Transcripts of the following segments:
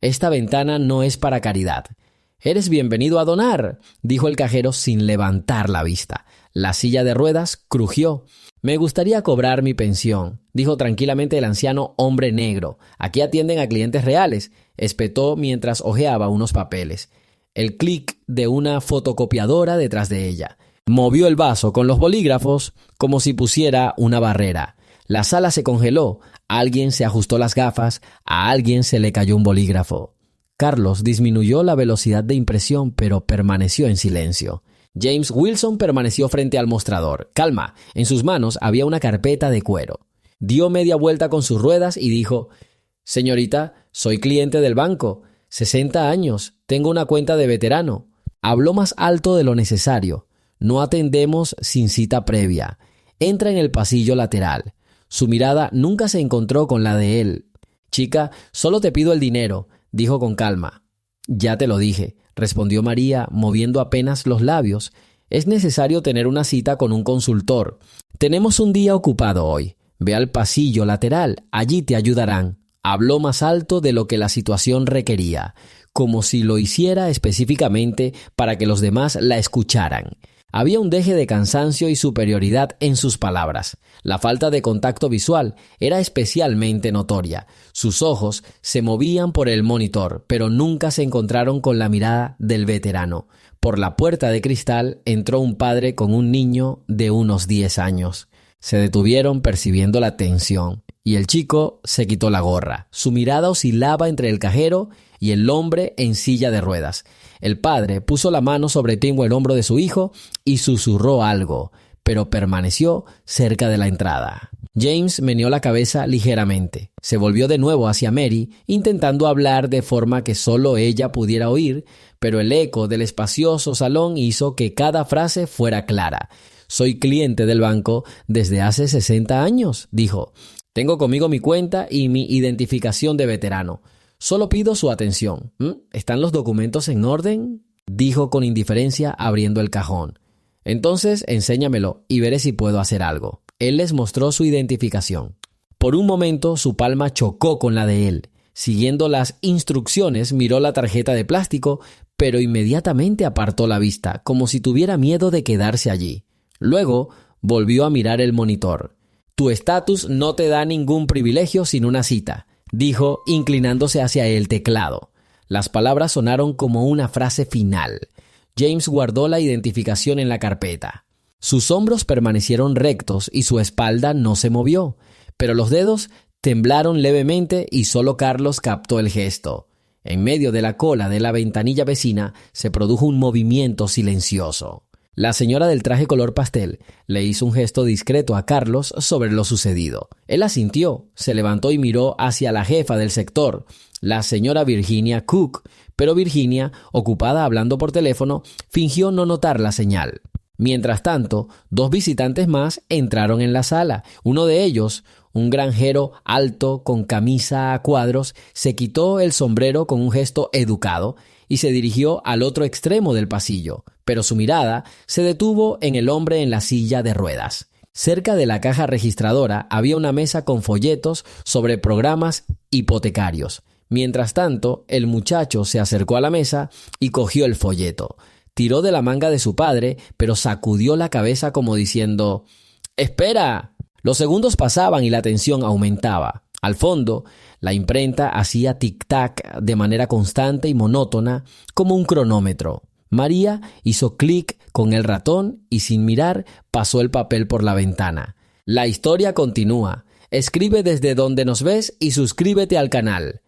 Esta ventana no es para caridad. «Eres bienvenido a donar», dijo el cajero sin levantar la vista. La silla de ruedas crujió. «Me gustaría cobrar mi pensión», dijo tranquilamente el anciano hombre negro. «Aquí atienden a clientes reales», espetó mientras hojeaba unos papeles. El clic de una fotocopiadora detrás de ella. Movió el vaso con los bolígrafos como si pusiera una barrera. La sala se congeló. Alguien se ajustó las gafas. A alguien se le cayó un bolígrafo. Carlos disminuyó la velocidad de impresión, pero permaneció en silencio. James Wilson permaneció frente al mostrador. Calma. En sus manos había una carpeta de cuero. Dio media vuelta con sus ruedas y dijo: «Señorita, soy cliente del banco. 60 años. Tengo una cuenta de veterano». Habló más alto de lo necesario. «No atendemos sin cita previa. Entra en el pasillo lateral». Su mirada nunca se encontró con la de él. «Chica, solo te pido el dinero», dijo con calma. «Ya te lo dije», respondió María, moviendo apenas los labios. «Es necesario tener una cita con un consultor. Tenemos un día ocupado hoy. Ve al pasillo lateral, allí te ayudarán». Habló más alto de lo que la situación requería, como si lo hiciera específicamente para que los demás la escucharan. Había un deje de cansancio y superioridad en sus palabras. La falta de contacto visual era especialmente notoria. Sus ojos se movían por el monitor, pero nunca se encontraron con la mirada del veterano. Por la puerta de cristal entró un padre con un niño de unos 10 años. Se detuvieron percibiendo la tensión, y el chico se quitó la gorra. Su mirada oscilaba entre el cajero y el hombre en silla de ruedas. El padre puso la mano sobre el hombro de su hijo y susurró algo, pero permaneció cerca de la entrada. James meneó la cabeza ligeramente. Se volvió de nuevo hacia Mary, intentando hablar de forma que solo ella pudiera oír, pero el eco del espacioso salón hizo que cada frase fuera clara. «Soy cliente del banco desde hace 60 años», dijo. «Tengo conmigo mi cuenta y mi identificación de veterano. Solo pido su atención». «¿Están los documentos en orden?», dijo con indiferencia abriendo el cajón. «Entonces, enséñamelo y veré si puedo hacer algo». Él les mostró su identificación. Por un momento, su palma chocó con la de él. Siguiendo las instrucciones, miró la tarjeta de plástico, pero inmediatamente apartó la vista, como si tuviera miedo de quedarse allí. Luego, volvió a mirar el monitor. «Tu estatus no te da ningún privilegio sin una cita», dijo, inclinándose hacia el teclado. Las palabras sonaron como una frase final. James guardó la identificación en la carpeta. Sus hombros permanecieron rectos y su espalda no se movió, pero los dedos temblaron levemente y solo Carlos captó el gesto. En medio de la cola de la ventanilla vecina se produjo un movimiento silencioso. La señora del traje color pastel le hizo un gesto discreto a Carlos sobre lo sucedido. Él asintió, se levantó y miró hacia la jefa del sector, la señora Virginia Cook, pero Virginia, ocupada hablando por teléfono, fingió no notar la señal. Mientras tanto, 2 visitantes más entraron en la sala. Uno de ellos, un granjero alto con camisa a cuadros, se quitó el sombrero con un gesto educado y se dirigió al otro extremo del pasillo, pero su mirada se detuvo en el hombre en la silla de ruedas. Cerca de la caja registradora había una mesa con folletos sobre programas hipotecarios. Mientras tanto, el muchacho se acercó a la mesa y cogió el folleto. Tiró de la manga de su padre, pero sacudió la cabeza como diciendo: «¡Espera!». Los segundos pasaban y la tensión aumentaba. Al fondo, la imprenta hacía tic-tac de manera constante y monótona, como un cronómetro. María hizo clic con el ratón y sin mirar pasó el papel por la ventana. «La historia continúa. Escribe desde donde nos ves y suscríbete al canal.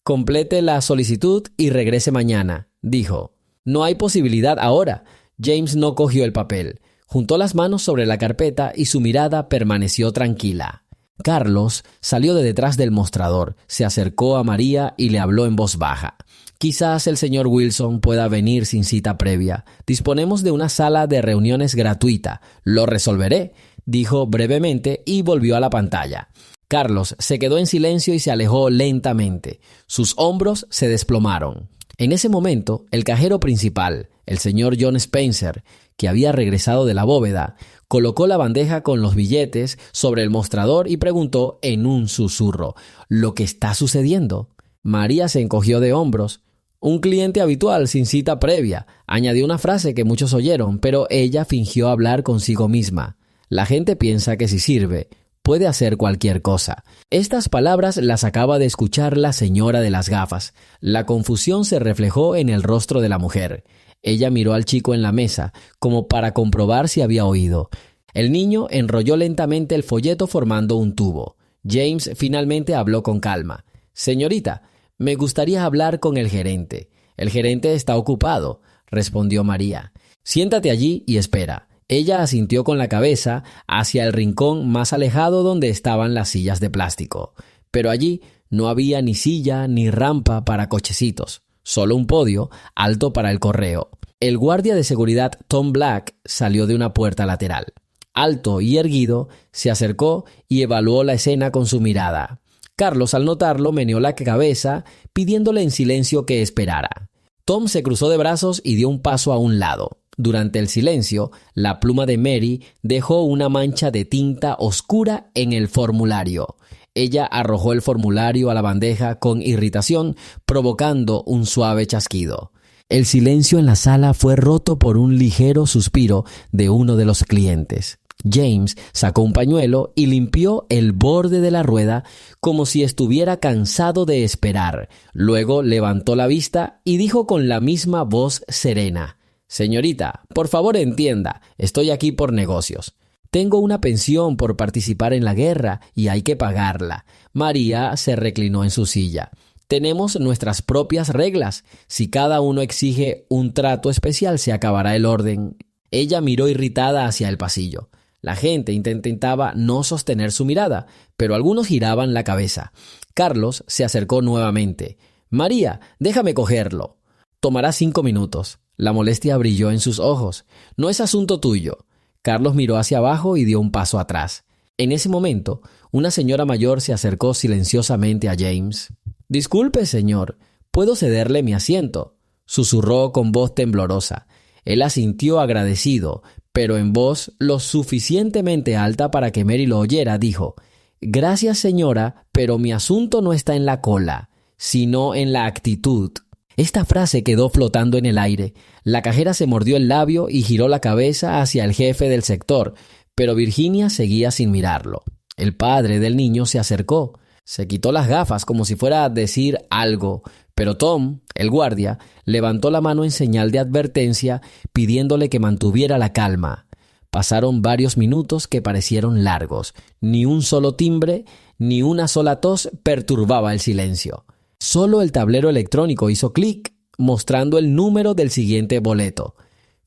Complete la solicitud y regrese mañana», dijo. «No hay posibilidad ahora». James no cogió el papel. Juntó las manos sobre la carpeta y su mirada permaneció tranquila. Carlos salió de detrás del mostrador, se acercó a María y le habló en voz baja. «Quizás el señor Wilson pueda venir sin cita previa. Disponemos de una sala de reuniones gratuita. Lo resolveré», dijo brevemente y volvió a la pantalla. Carlos se quedó en silencio y se alejó lentamente. Sus hombros se desplomaron. En ese momento, el cajero principal, el señor John Spencer, que había regresado de la bóveda, colocó la bandeja con los billetes sobre el mostrador y preguntó en un susurro: «¿Lo que está sucediendo?». María se encogió de hombros. Un cliente habitual sin cita previa. Añadió una frase que muchos oyeron, pero ella fingió hablar consigo misma. La gente piensa que si sirve, puede hacer cualquier cosa. Estas palabras las acaba de escuchar la señora de las gafas. La confusión se reflejó en el rostro de la mujer. Ella miró al chico en la mesa, como para comprobar si había oído. El niño enrolló lentamente el folleto formando un tubo. James finalmente habló con calma. «Señorita, me gustaría hablar con el gerente». «El gerente está ocupado», respondió María. «Siéntate allí y espera». Ella asintió con la cabeza hacia el rincón más alejado donde estaban las sillas de plástico. Pero allí no había ni silla ni rampa para cochecitos, solo un podio alto para el correo. El guardia de seguridad Tom Black salió de una puerta lateral. Alto y erguido, se acercó y evaluó la escena con su mirada. Carlos, al notarlo, meneó la cabeza, pidiéndole en silencio que esperara. Tom se cruzó de brazos y dio un paso a un lado. Durante el silencio, la pluma de Mary dejó una mancha de tinta oscura en el formulario. Ella arrojó el formulario a la bandeja con irritación, provocando un suave chasquido. El silencio en la sala fue roto por un ligero suspiro de uno de los clientes. James sacó un pañuelo y limpió el borde de la rueda como si estuviera cansado de esperar. Luego levantó la vista y dijo con la misma voz serena: «Señorita, por favor entienda, estoy aquí por negocios. Tengo una pensión por participar en la guerra y hay que pagarla». María se reclinó en su silla. «Tenemos nuestras propias reglas. Si cada uno exige un trato especial, se acabará el orden». Ella miró irritada hacia el pasillo. La gente intentaba no sostener su mirada, pero algunos giraban la cabeza. Carlos se acercó nuevamente. «María, déjame cogerlo». «Tomará 5 minutos». La molestia brilló en sus ojos. «No es asunto tuyo». Carlos miró hacia abajo y dio un paso atrás. En ese momento, una señora mayor se acercó silenciosamente a James. «Disculpe, señor, ¿puedo cederle mi asiento?», susurró con voz temblorosa. Él asintió agradecido, pero en voz lo suficientemente alta para que Mary lo oyera, dijo: «Gracias, señora, pero mi asunto no está en la cola, sino en la actitud». Esta frase quedó flotando en el aire. La cajera se mordió el labio y giró la cabeza hacia el jefe del sector, pero Virginia seguía sin mirarlo. El padre del niño se acercó. Se quitó las gafas como si fuera a decir algo, pero Tom, el guardia, levantó la mano en señal de advertencia, pidiéndole que mantuviera la calma. Pasaron varios minutos que parecieron largos. Ni un solo timbre, ni una sola tos perturbaba el silencio. Solo el tablero electrónico hizo clic, mostrando el número del siguiente boleto.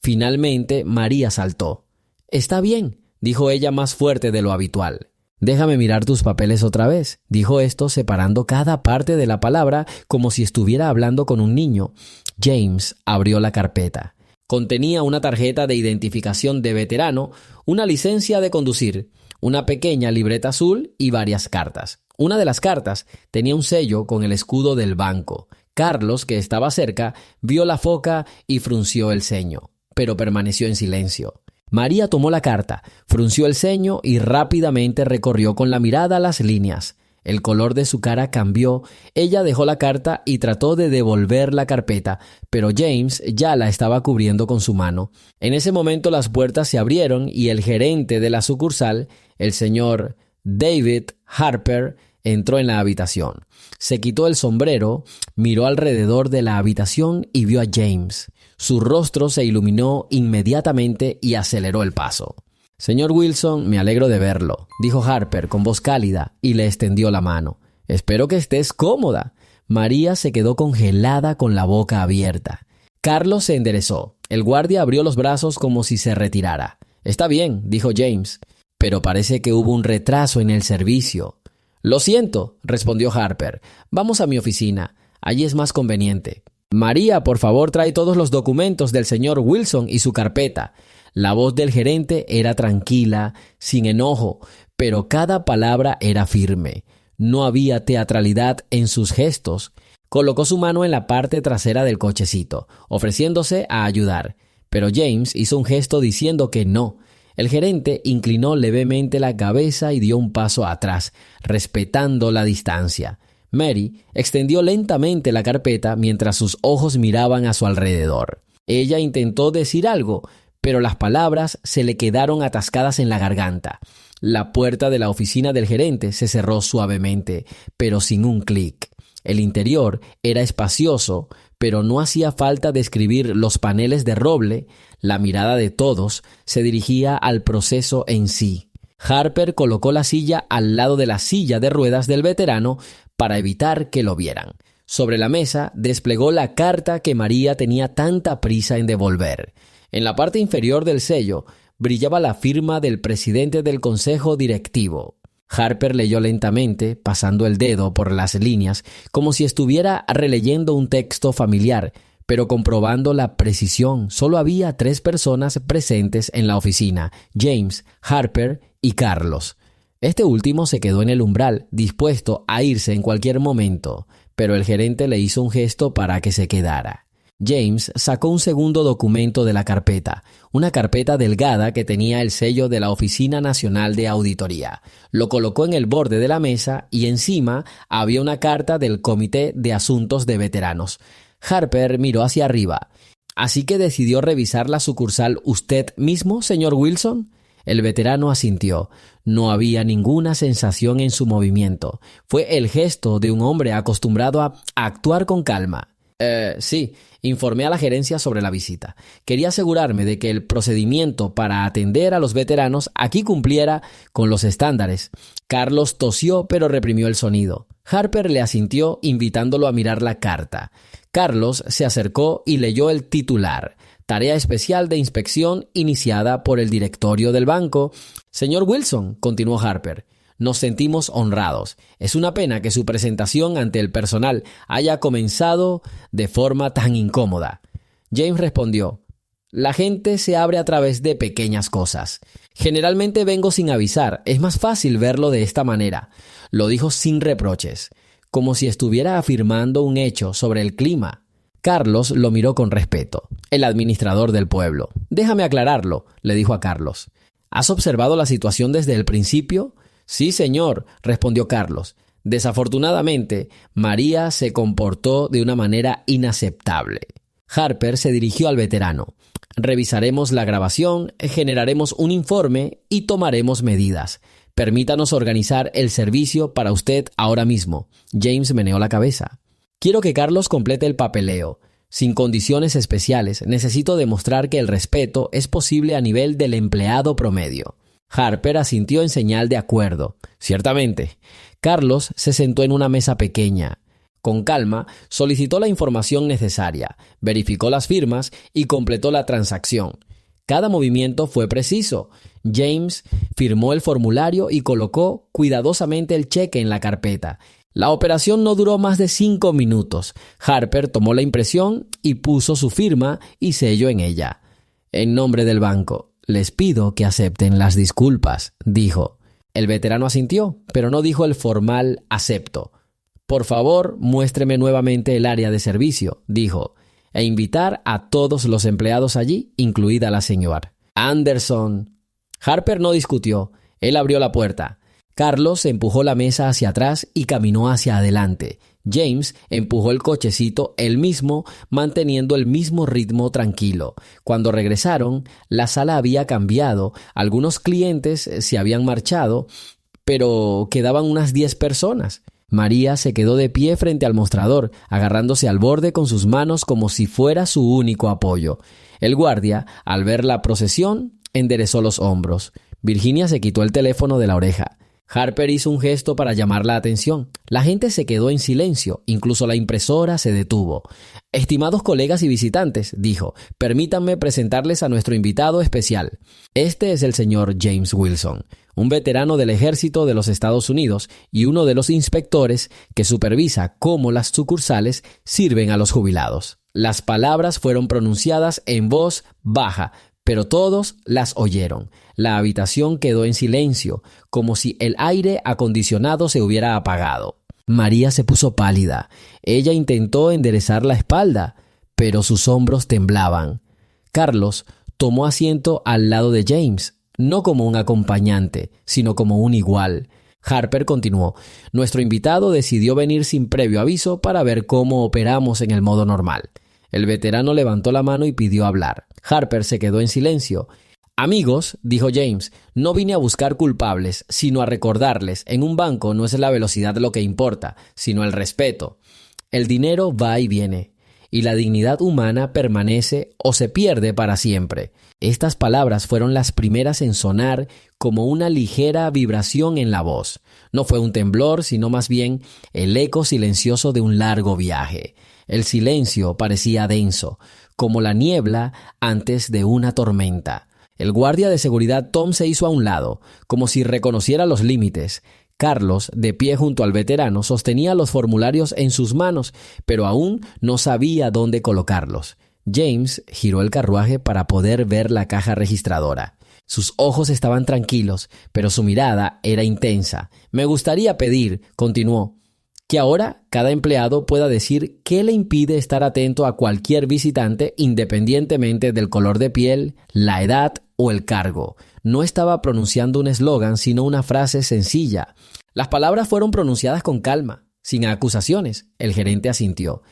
Finalmente, María saltó. «Está bien», dijo ella más fuerte de lo habitual. «Déjame mirar tus papeles otra vez», dijo esto separando cada parte de la palabra como si estuviera hablando con un niño. James abrió la carpeta. Contenía una tarjeta de identificación de veterano, una licencia de conducir, una pequeña libreta azul y varias cartas. Una de las cartas tenía un sello con el escudo del banco. Carlos, que estaba cerca, vio la foca y frunció el ceño, pero permaneció en silencio. María tomó la carta, frunció el ceño y rápidamente recorrió con la mirada las líneas. El color de su cara cambió. Ella dejó la carta y trató de devolver la carpeta, pero James ya la estaba cubriendo con su mano. En ese momento las puertas se abrieron y el gerente de la sucursal, el señor David Harper, entró en la habitación. Se quitó el sombrero, miró alrededor de la habitación y vio a James. Su rostro se iluminó inmediatamente y aceleró el paso. «Señor Wilson, me alegro de verlo», dijo Harper con voz cálida y le extendió la mano. «Espero que estés cómoda». María se quedó congelada con la boca abierta. Carlos se enderezó. El guardia abrió los brazos como si se retirara. «Está bien», dijo James, «pero parece que hubo un retraso en el servicio». «Lo siento», respondió Harper. «Vamos a mi oficina. Allí es más conveniente». «María, por favor, trae todos los documentos del señor Wilson y su carpeta». La voz del gerente era tranquila, sin enojo, pero cada palabra era firme. No había teatralidad en sus gestos. Colocó su mano en la parte trasera del cochecito, ofreciéndose a ayudar. Pero James hizo un gesto diciendo que no. El gerente inclinó levemente la cabeza y dio un paso atrás, respetando la distancia. Mary extendió lentamente la carpeta mientras sus ojos miraban a su alrededor. Ella intentó decir algo, pero las palabras se le quedaron atascadas en la garganta. La puerta de la oficina del gerente se cerró suavemente, pero sin un clic. El interior era espacioso, pero no hacía falta describir los paneles de roble. La mirada de todos se dirigía al proceso en sí. Harper colocó la silla al lado de la silla de ruedas del veterano para evitar que lo vieran. Sobre la mesa desplegó la carta que María tenía tanta prisa en devolver. En la parte inferior del sello brillaba la firma del presidente del consejo directivo. Harper leyó lentamente, pasando el dedo por las líneas, como si estuviera releyendo un texto familiar, pero comprobando la precisión. Solo había 3 personas presentes en la oficina: James, Harper y Carlos. Este último se quedó en el umbral, dispuesto a irse en cualquier momento, pero el gerente le hizo un gesto para que se quedara. James sacó un segundo documento de la carpeta, una carpeta delgada que tenía el sello de la Oficina Nacional de Auditoría. Lo colocó en el borde de la mesa y encima había una carta del Comité de Asuntos de Veteranos. Harper miró hacia arriba. ¿Así que decidió revisar la sucursal usted mismo, señor Wilson? El veterano asintió. No había ninguna sensación en su movimiento. Fue el gesto de un hombre acostumbrado a actuar con calma. Sí, informé a la gerencia sobre la visita. Quería asegurarme de que el procedimiento para atender a los veteranos aquí cumpliera con los estándares. Carlos tosió, pero reprimió el sonido. Harper le asintió, invitándolo a mirar la carta. Carlos se acercó y leyó el titular: Tarea especial de inspección iniciada por el directorio del banco. Señor Wilson, continuó Harper, nos sentimos honrados. Es una pena que su presentación ante el personal haya comenzado de forma tan incómoda. James respondió: la gente se abre a través de pequeñas cosas. Generalmente vengo sin avisar. Es más fácil verlo de esta manera. Lo dijo sin reproches, como si estuviera afirmando un hecho sobre el clima. Carlos lo miró con respeto. El administrador del pueblo. Déjame aclararlo, le dijo a Carlos. ¿Has observado la situación desde el principio? Sí, señor, respondió Carlos. Desafortunadamente, María se comportó de una manera inaceptable. Harper se dirigió al veterano. Revisaremos la grabación, generaremos un informe y tomaremos medidas. Permítanos organizar el servicio para usted ahora mismo. James meneó la cabeza. Quiero que Carlos complete el papeleo. Sin condiciones especiales, necesito demostrar que el respeto es posible a nivel del empleado promedio. Harper asintió en señal de acuerdo. Ciertamente. Carlos se sentó en una mesa pequeña. Con calma, solicitó la información necesaria, verificó las firmas y completó la transacción. Cada movimiento fue preciso. James firmó el formulario y colocó cuidadosamente el cheque en la carpeta. La operación no duró más de 5 minutos. Harper tomó la impresión y puso su firma y sello en ella. En nombre del banco, les pido que acepten las disculpas, dijo. El veterano asintió, pero no dijo el formal acepto. Por favor, muéstreme nuevamente el área de servicio, dijo, e invitar a todos los empleados allí, incluida la señora Anderson. Harper no discutió. Él abrió la puerta. Carlos empujó la mesa hacia atrás y caminó hacia adelante. James empujó el cochecito él mismo, manteniendo el mismo ritmo tranquilo. Cuando regresaron, la sala había cambiado. Algunos clientes se habían marchado, pero quedaban unas 10 personas. María se quedó de pie frente al mostrador, agarrándose al borde con sus manos como si fuera su único apoyo. El guardia, al ver la procesión, enderezó los hombros. Virginia se quitó el teléfono de la oreja. Harper hizo un gesto para llamar la atención. La gente se quedó en silencio, incluso la impresora se detuvo. Estimados colegas y visitantes, dijo, permítanme presentarles a nuestro invitado especial. Este es el señor James Wilson, un veterano del ejército de los Estados Unidos y uno de los inspectores que supervisa cómo las sucursales sirven a los jubilados. Las palabras fueron pronunciadas en voz baja, pero todos las oyeron. La habitación quedó en silencio, como si el aire acondicionado se hubiera apagado. María se puso pálida. Ella intentó enderezar la espalda, pero sus hombros temblaban. Carlos tomó asiento al lado de James, no como un acompañante, sino como un igual. Harper continuó: nuestro invitado decidió venir sin previo aviso para ver cómo operamos en el modo normal. El veterano levantó la mano y pidió hablar. Harper se quedó en silencio. Amigos, dijo James, no vine a buscar culpables, sino a recordarles, en un banco no es la velocidad lo que importa, sino el respeto. El dinero va y viene, y la dignidad humana permanece o se pierde para siempre. Estas palabras fueron las primeras en sonar como una ligera vibración en la voz. No fue un temblor, sino más bien el eco silencioso de un largo viaje. El silencio parecía denso, como la niebla antes de una tormenta. El guardia de seguridad Tom se hizo a un lado, como si reconociera los límites. Carlos, de pie junto al veterano, sostenía los formularios en sus manos, pero aún no sabía dónde colocarlos. James giró el carruaje para poder ver la caja registradora. Sus ojos estaban tranquilos, pero su mirada era intensa. Me gustaría pedir, continuó, que ahora cada empleado pueda decir qué le impide estar atento a cualquier visitante independientemente del color de piel, la edad o el cargo. No estaba pronunciando un eslogan, sino una frase sencilla. Las palabras fueron pronunciadas con calma, sin acusaciones. El gerente asintió.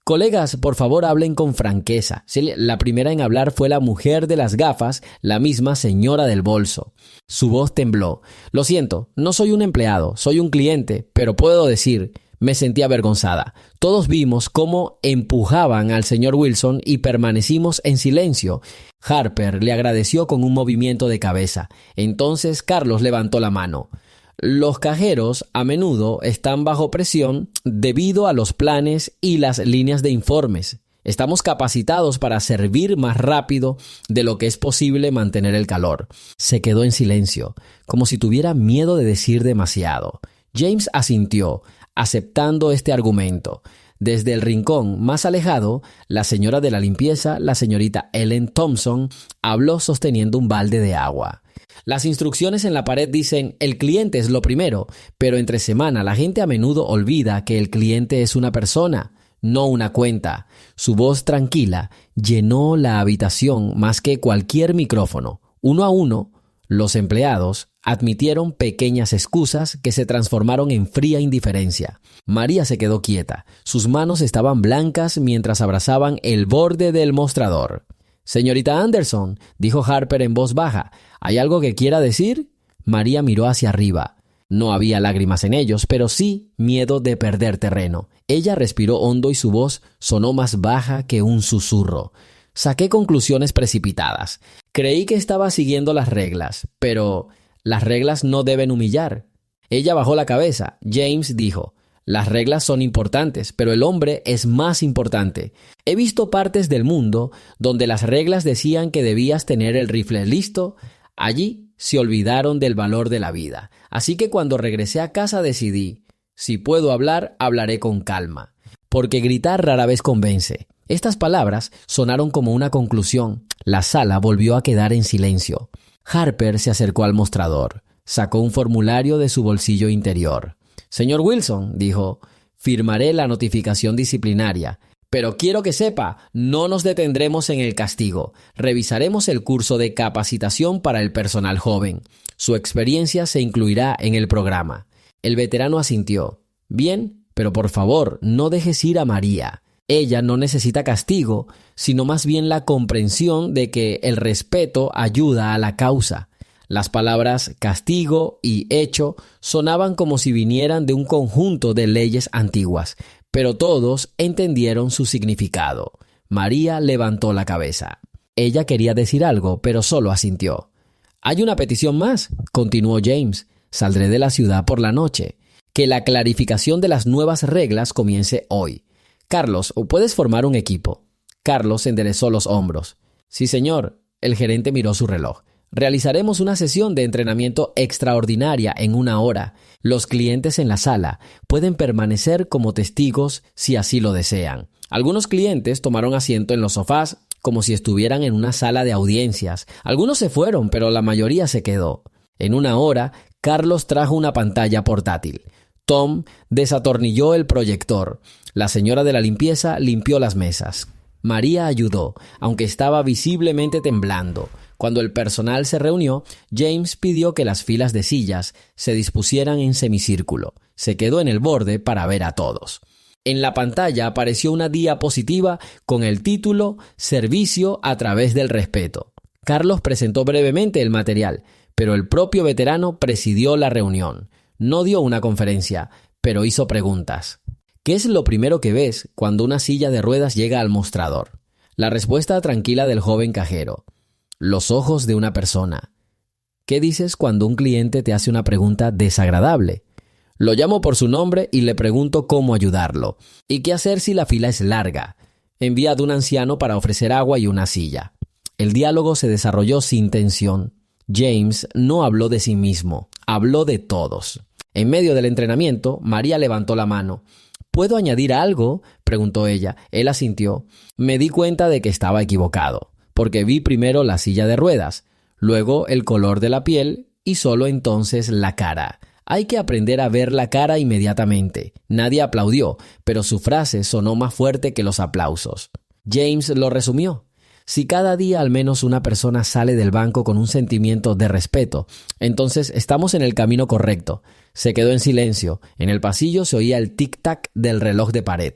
Colegas, por favor hablen con franqueza. La primera en hablar fue la mujer de las gafas, la misma señora del bolso. Su voz tembló. Lo siento, no soy un empleado, soy un cliente, pero puedo decir, me sentí avergonzada. Todos vimos cómo empujaban al señor Wilson y permanecimos en silencio. Harper le agradeció con un movimiento de cabeza. Entonces Carlos levantó la mano. Los cajeros a menudo están bajo presión debido a los planes y las líneas de informes. Estamos capacitados para servir más rápido de lo que es posible mantener el calor. Se quedó en silencio, como si tuviera miedo de decir demasiado. James asintió, aceptando este argumento. Desde el rincón más alejado, la señora de la limpieza, la señorita Ellen Thompson, habló sosteniendo un balde de agua. Las instrucciones en la pared dicen, el cliente es lo primero, pero entre semana la gente a menudo olvida que el cliente es una persona, no una cuenta. Su voz tranquila llenó la habitación más que cualquier micrófono. Uno a uno, los empleados admitieron pequeñas excusas que se transformaron en fría indiferencia. María se quedó quieta. Sus manos estaban blancas mientras abrazaban el borde del mostrador. «Señorita Anderson», dijo Harper en voz baja, «¿hay algo que quiera decir?» María miró hacia arriba. No había lágrimas en ellos, pero sí miedo de perder terreno. Ella respiró hondo y su voz sonó más baja que un susurro. Saqué conclusiones precipitadas. Creí que estaba siguiendo las reglas, pero las reglas no deben humillar. Ella bajó la cabeza. James dijo, las reglas son importantes, pero el hombre es más importante. He visto partes del mundo donde las reglas decían que debías tener el rifle listo. Allí se olvidaron del valor de la vida. Así que cuando regresé a casa decidí, si puedo hablar, hablaré con calma. Porque gritar rara vez convence. Estas palabras sonaron como una conclusión. La sala volvió a quedar en silencio. Harper se acercó al mostrador. Sacó un formulario de su bolsillo interior. «Señor Wilson», dijo, «firmaré la notificación disciplinaria. Pero quiero que sepa, no nos detendremos en el castigo. Revisaremos el curso de capacitación para el personal joven. Su experiencia se incluirá en el programa». El veterano asintió. «Bien, pero por favor, no dejes ir a María. Ella no necesita castigo, sino más bien la comprensión de que el respeto ayuda a la causa». Las palabras castigo y hecho sonaban como si vinieran de un conjunto de leyes antiguas, pero todos entendieron su significado. María levantó la cabeza. Ella quería decir algo, pero solo asintió. «Hay una petición más», continuó James. «Saldré de la ciudad por la noche. Que la clarificación de las nuevas reglas comience hoy. Carlos, ¿puedes formar un equipo?» Carlos enderezó los hombros. «Sí, señor». El gerente miró su reloj. «Realizaremos una sesión de entrenamiento extraordinaria en 1 hora. Los clientes en la sala pueden permanecer como testigos si así lo desean». Algunos clientes tomaron asiento en los sofás como si estuvieran en una sala de audiencias. Algunos se fueron, pero la mayoría se quedó. En 1 hora, Carlos trajo una pantalla portátil. Tom desatornilló el proyector. La señora de la limpieza limpió las mesas. María ayudó, aunque estaba visiblemente temblando. Cuando el personal se reunió, James pidió que las filas de sillas se dispusieran en semicírculo. Se quedó en el borde para ver a todos. En la pantalla apareció una diapositiva con el título Servicio a través del respeto. Carlos presentó brevemente el material, pero el propio veterano presidió la reunión. No dio una conferencia, pero hizo preguntas. ¿Qué es lo primero que ves cuando una silla de ruedas llega al mostrador? La respuesta tranquila del joven cajero. Los ojos de una persona. ¿Qué dices cuando un cliente te hace una pregunta desagradable? Lo llamo por su nombre y le pregunto cómo ayudarlo. ¿Y qué hacer si la fila es larga? Enviad un anciano para ofrecer agua y una silla. El diálogo se desarrolló sin tensión. James no habló de sí mismo, habló de todos. En medio del entrenamiento, María levantó la mano. ¿Puedo añadir algo?, preguntó ella. Él asintió. Me di cuenta de que estaba equivocado, porque vi primero la silla de ruedas, luego el color de la piel y solo entonces la cara. Hay que aprender a ver la cara inmediatamente. Nadie aplaudió, pero su frase sonó más fuerte que los aplausos. James lo resumió. Si cada día al menos una persona sale del banco con un sentimiento de respeto, entonces estamos en el camino correcto. Se quedó en silencio. En el pasillo se oía el tic-tac del reloj de pared.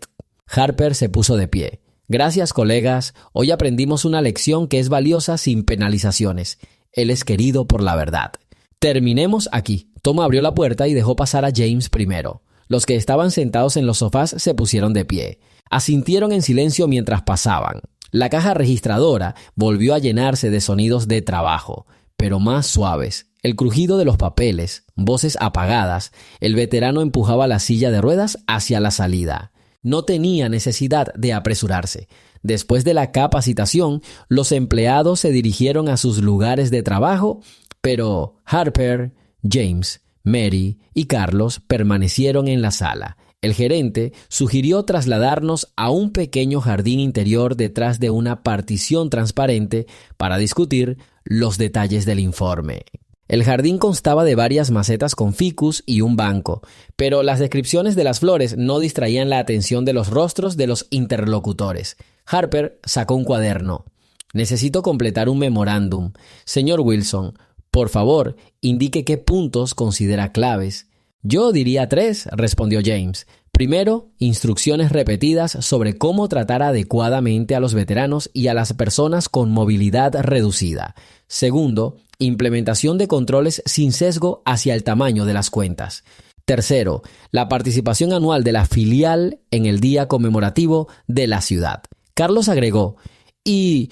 Harper se puso de pie. Gracias, colegas. Hoy aprendimos una lección que es valiosa sin penalizaciones. Él es querido por la verdad. Terminemos aquí. Tom abrió la puerta y dejó pasar a James primero. Los que estaban sentados en los sofás se pusieron de pie. Asintieron en silencio mientras pasaban. La caja registradora volvió a llenarse de sonidos de trabajo, pero más suaves. El crujido de los papeles, voces apagadas. El veterano empujaba la silla de ruedas hacia la salida. No tenía necesidad de apresurarse. Después de la capacitación, los empleados se dirigieron a sus lugares de trabajo, pero Harper, James, Mary y Carlos permanecieron en la sala. El gerente sugirió trasladarnos a un pequeño jardín interior detrás de una partición transparente para discutir los detalles del informe. El jardín constaba de varias macetas con ficus y un banco, pero las descripciones de las flores no distraían la atención de los rostros de los interlocutores. Harper sacó un cuaderno. Necesito completar un memorándum. Señor Wilson, por favor, indique qué puntos considera claves. Yo diría 3, respondió James. Primero, instrucciones repetidas sobre cómo tratar adecuadamente a los veteranos y a las personas con movilidad reducida. Segundo, implementación de controles sin sesgo hacia el tamaño de las cuentas. Tercero, la participación anual de la filial en el día conmemorativo de la ciudad. Carlos agregó, y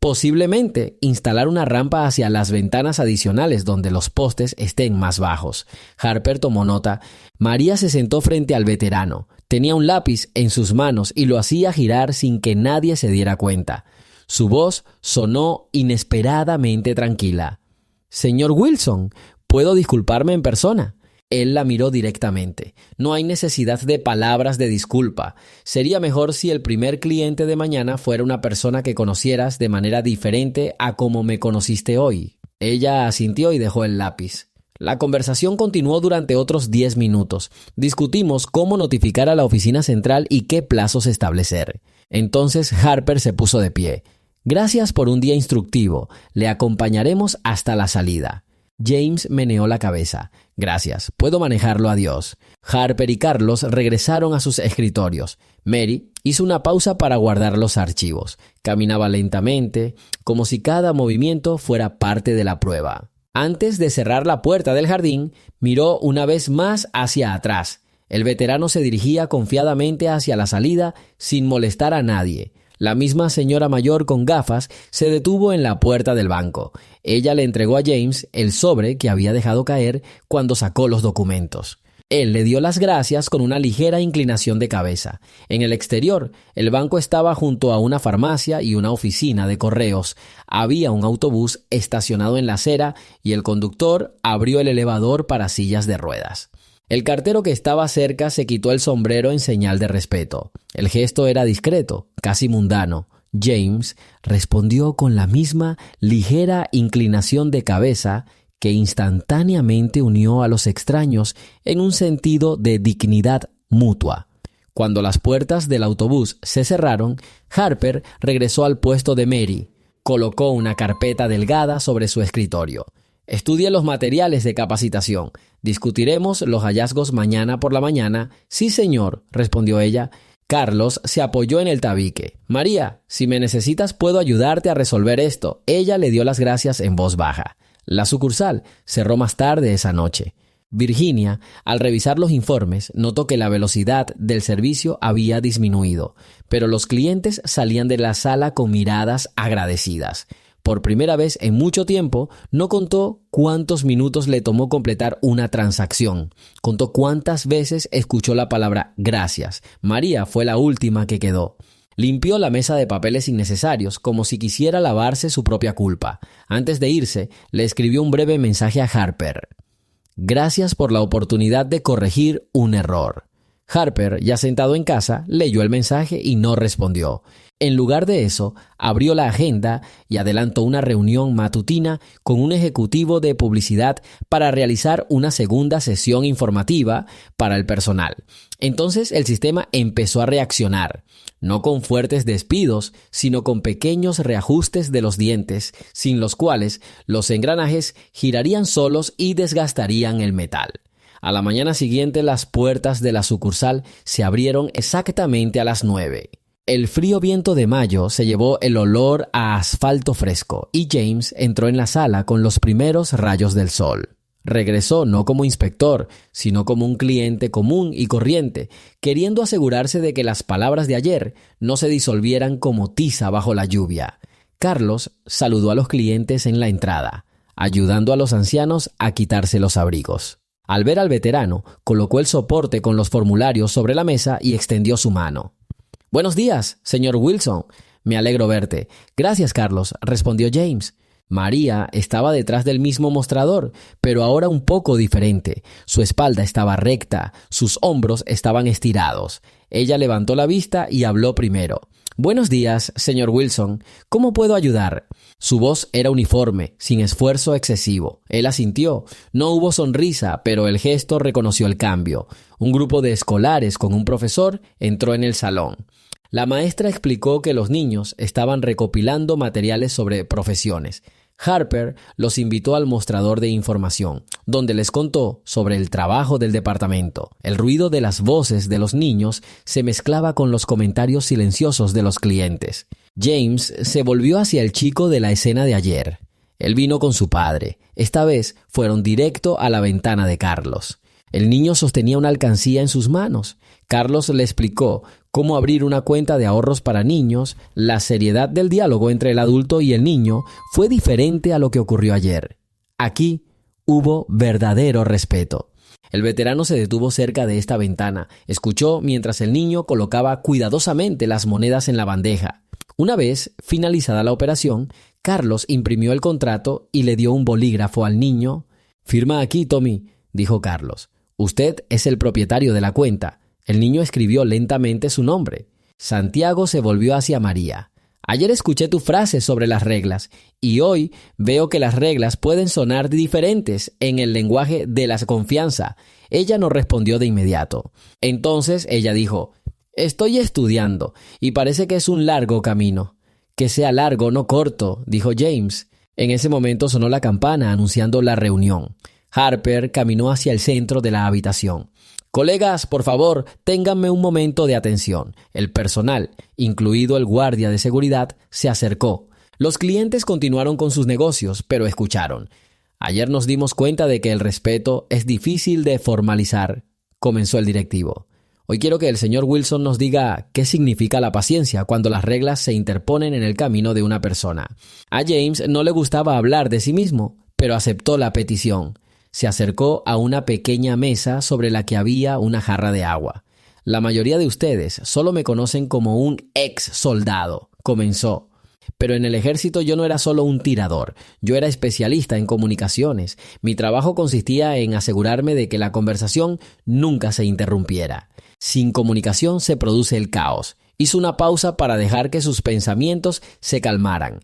posiblemente instalar una rampa hacia las ventanas adicionales donde los postes estén más bajos. Harper tomó nota. María se sentó frente al veterano. Tenía un lápiz en sus manos y lo hacía girar sin que nadie se diera cuenta. Su voz sonó inesperadamente tranquila. Señor Wilson, ¿puedo disculparme en persona? Él la miró directamente. No hay necesidad de palabras de disculpa. Sería mejor si el primer cliente de mañana fuera una persona que conocieras de manera diferente a como me conociste hoy. Ella asintió y dejó el lápiz. La conversación continuó durante otros 10 minutos. Discutimos cómo notificar a la oficina central y qué plazos establecer. Entonces Harper se puso de pie. Gracias por un día instructivo. Le acompañaremos hasta la salida. James meneó la cabeza. Gracias, puedo manejarlo, adiós. Harper y Carlos regresaron a sus escritorios. Mary hizo una pausa para guardar los archivos. Caminaba lentamente, como si cada movimiento fuera parte de la prueba. Antes de cerrar la puerta del jardín, miró una vez más hacia atrás. El veterano se dirigía confiadamente hacia la salida sin molestar a nadie. La misma señora mayor con gafas se detuvo en la puerta del banco. Ella le entregó a James el sobre que había dejado caer cuando sacó los documentos. Él le dio las gracias con una ligera inclinación de cabeza. En el exterior, el banco estaba junto a una farmacia y una oficina de correos. Había un autobús estacionado en la acera y el conductor abrió el elevador para sillas de ruedas. El cartero que estaba cerca se quitó el sombrero en señal de respeto. El gesto era discreto, casi mundano. James respondió con la misma ligera inclinación de cabeza que instantáneamente unió a los extraños en un sentido de dignidad mutua. Cuando las puertas del autobús se cerraron, Harper regresó al puesto de Mary. Colocó una carpeta delgada sobre su escritorio. Estudie los materiales de capacitación. Discutiremos los hallazgos mañana por la mañana. Sí, señor, respondió ella. Carlos se apoyó en el tabique. María, si me necesitas puedo ayudarte a resolver esto. Ella le dio las gracias en voz baja. La sucursal cerró más tarde esa noche. Virginia, al revisar los informes, notó que la velocidad del servicio había disminuido, pero los clientes salían de la sala con miradas agradecidas. Por primera vez en mucho tiempo, no contó cuántos minutos le tomó completar una transacción. Contó cuántas veces escuchó la palabra gracias. María fue la última que quedó. Limpió la mesa de papeles innecesarios, como si quisiera lavarse su propia culpa. Antes de irse, le escribió un breve mensaje a Harper. Gracias por la oportunidad de corregir un error. Harper, ya sentado en casa, leyó el mensaje y no respondió. En lugar de eso, abrió la agenda y adelantó una reunión matutina con un ejecutivo de publicidad para realizar una segunda sesión informativa para el personal. Entonces el sistema empezó a reaccionar, no con fuertes despidos, sino con pequeños reajustes de los dientes, sin los cuales los engranajes girarían solos y desgastarían el metal. A la mañana siguiente las puertas de la sucursal se abrieron exactamente a las 9. El frío viento de mayo se llevó el olor a asfalto fresco y James entró en la sala con los primeros rayos del sol. Regresó no como inspector, sino como un cliente común y corriente, queriendo asegurarse de que las palabras de ayer no se disolvieran como tiza bajo la lluvia. Carlos saludó a los clientes en la entrada, ayudando a los ancianos a quitarse los abrigos. Al ver al veterano, colocó el soporte con los formularios sobre la mesa y extendió su mano. «Buenos días, señor Wilson. Me alegro verte». «Gracias, Carlos», respondió James. María estaba detrás del mismo mostrador, pero ahora un poco diferente. Su espalda estaba recta, sus hombros estaban estirados. Ella levantó la vista y habló primero. «Buenos días, señor Wilson. ¿Cómo puedo ayudar?» Su voz era uniforme, sin esfuerzo excesivo. Él asintió. No hubo sonrisa, pero el gesto reconoció el cambio. Un grupo de escolares con un profesor entró en el salón. La maestra explicó que los niños estaban recopilando materiales sobre profesiones. Harper los invitó al mostrador de información, donde les contó sobre el trabajo del departamento. El ruido de las voces de los niños se mezclaba con los comentarios silenciosos de los clientes. James se volvió hacia el chico de la escena de ayer. Él vino con su padre. Esta vez fueron directo a la ventana de Carlos. El niño sostenía una alcancía en sus manos. Carlos le explicó cómo abrir una cuenta de ahorros para niños. La seriedad del diálogo entre el adulto y el niño fue diferente a lo que ocurrió ayer. Aquí hubo verdadero respeto. El veterano se detuvo cerca de esta ventana. Escuchó mientras el niño colocaba cuidadosamente las monedas en la bandeja. Una vez finalizada la operación, Carlos imprimió el contrato y le dio un bolígrafo al niño. «Firma aquí, Tommy», dijo Carlos. «Usted es el propietario de la cuenta». El niño escribió lentamente su nombre. Santiago se volvió hacia María. «Ayer escuché tu frase sobre las reglas y hoy veo que las reglas pueden sonar diferentes en el lenguaje de la confianza». Ella no respondió de inmediato. Entonces ella dijo: «Estoy estudiando y parece que es un largo camino». «Que sea largo, no corto», dijo James. En ese momento sonó la campana anunciando la reunión. Harper caminó hacia el centro de la habitación. «Colegas, por favor, ténganme un momento de atención». El personal, incluido el guardia de seguridad, se acercó. Los clientes continuaron con sus negocios, pero escucharon. «Ayer nos dimos cuenta de que el respeto es difícil de formalizar», comenzó el directivo. «Hoy quiero que el señor Wilson nos diga qué significa la paciencia cuando las reglas se interponen en el camino de una persona». A James no le gustaba hablar de sí mismo, pero aceptó la petición. Se acercó a una pequeña mesa sobre la que había una jarra de agua. «La mayoría de ustedes solo me conocen como un ex soldado», comenzó. «Pero en el ejército yo no era solo un tirador, yo era especialista en comunicaciones. Mi trabajo consistía en asegurarme de que la conversación nunca se interrumpiera. Sin comunicación se produce el caos». Hizo una pausa para dejar que sus pensamientos se calmaran.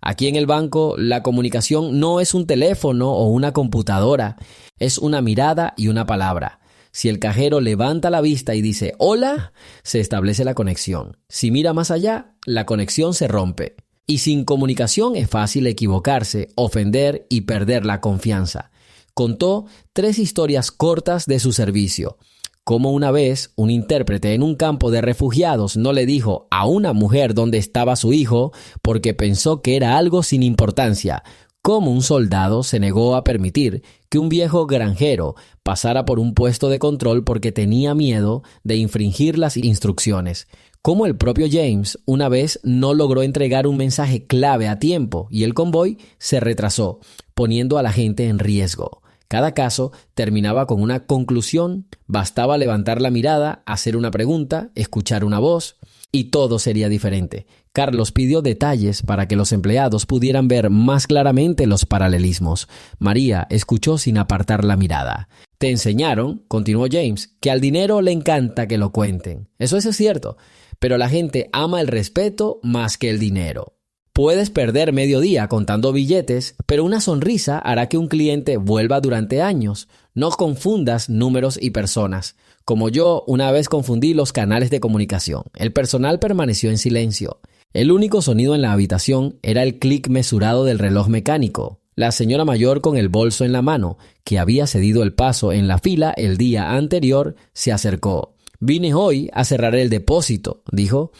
«Aquí en el banco, la comunicación no es un teléfono o una computadora, es una mirada y una palabra. Si el cajero levanta la vista y dice «hola», se establece la conexión. Si mira más allá, la conexión se rompe». Y sin comunicación es fácil equivocarse, ofender y perder la confianza. Contó 3 historias cortas de su servicio. Como una vez un intérprete en un campo de refugiados no le dijo a una mujer dónde estaba su hijo porque pensó que era algo sin importancia. Cómo un soldado se negó a permitir que un viejo granjero pasara por un puesto de control porque tenía miedo de infringir las instrucciones. Cómo el propio James una vez no logró entregar un mensaje clave a tiempo y el convoy se retrasó, poniendo a la gente en riesgo. Cada caso terminaba con una conclusión, bastaba levantar la mirada, hacer una pregunta, escuchar una voz y todo sería diferente. Carlos pidió detalles para que los empleados pudieran ver más claramente los paralelismos. María escuchó sin apartar la mirada. Te enseñaron, continuó James, que al dinero le encanta que lo cuenten. Eso es cierto, pero la gente ama el respeto más que el dinero. Puedes perder medio día contando billetes, pero una sonrisa hará que un cliente vuelva durante años. No confundas números y personas. Como yo, una vez confundí los canales de comunicación. El personal permaneció en silencio. El único sonido en la habitación era el clic mesurado del reloj mecánico. La señora mayor con el bolso en la mano, que había cedido el paso en la fila el día anterior, se acercó. «Vine hoy a cerrar el depósito», dijo,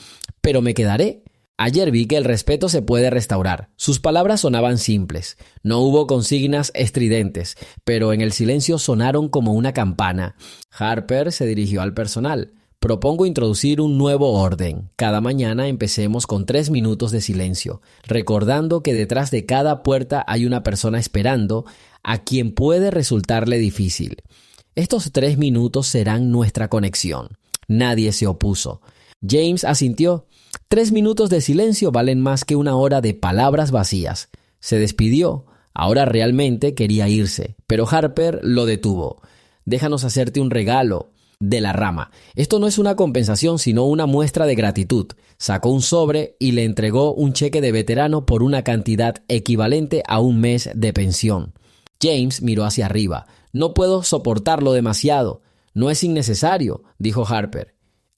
«pero me quedaré». Ayer vi que el respeto se puede restaurar. Sus palabras sonaban simples. No hubo consignas estridentes, pero en el silencio sonaron como una campana. Harper se dirigió al personal. Propongo introducir un nuevo orden. Cada mañana empecemos con 3 minutos de silencio, recordando que detrás de cada puerta hay una persona esperando a quien puede resultarle difícil. Estos 3 minutos serán nuestra conexión. Nadie se opuso. James asintió. 3 minutos de silencio valen más que 1 hora de palabras vacías. Se despidió. Ahora realmente quería irse, pero Harper lo detuvo. Déjanos hacerte un regalo de la rama. Esto no es una compensación, sino una muestra de gratitud. Sacó un sobre y le entregó un cheque de veterano por una cantidad equivalente a 1 mes de pensión. James miró hacia arriba. No puedo soportarlo demasiado. No es innecesario, dijo Harper.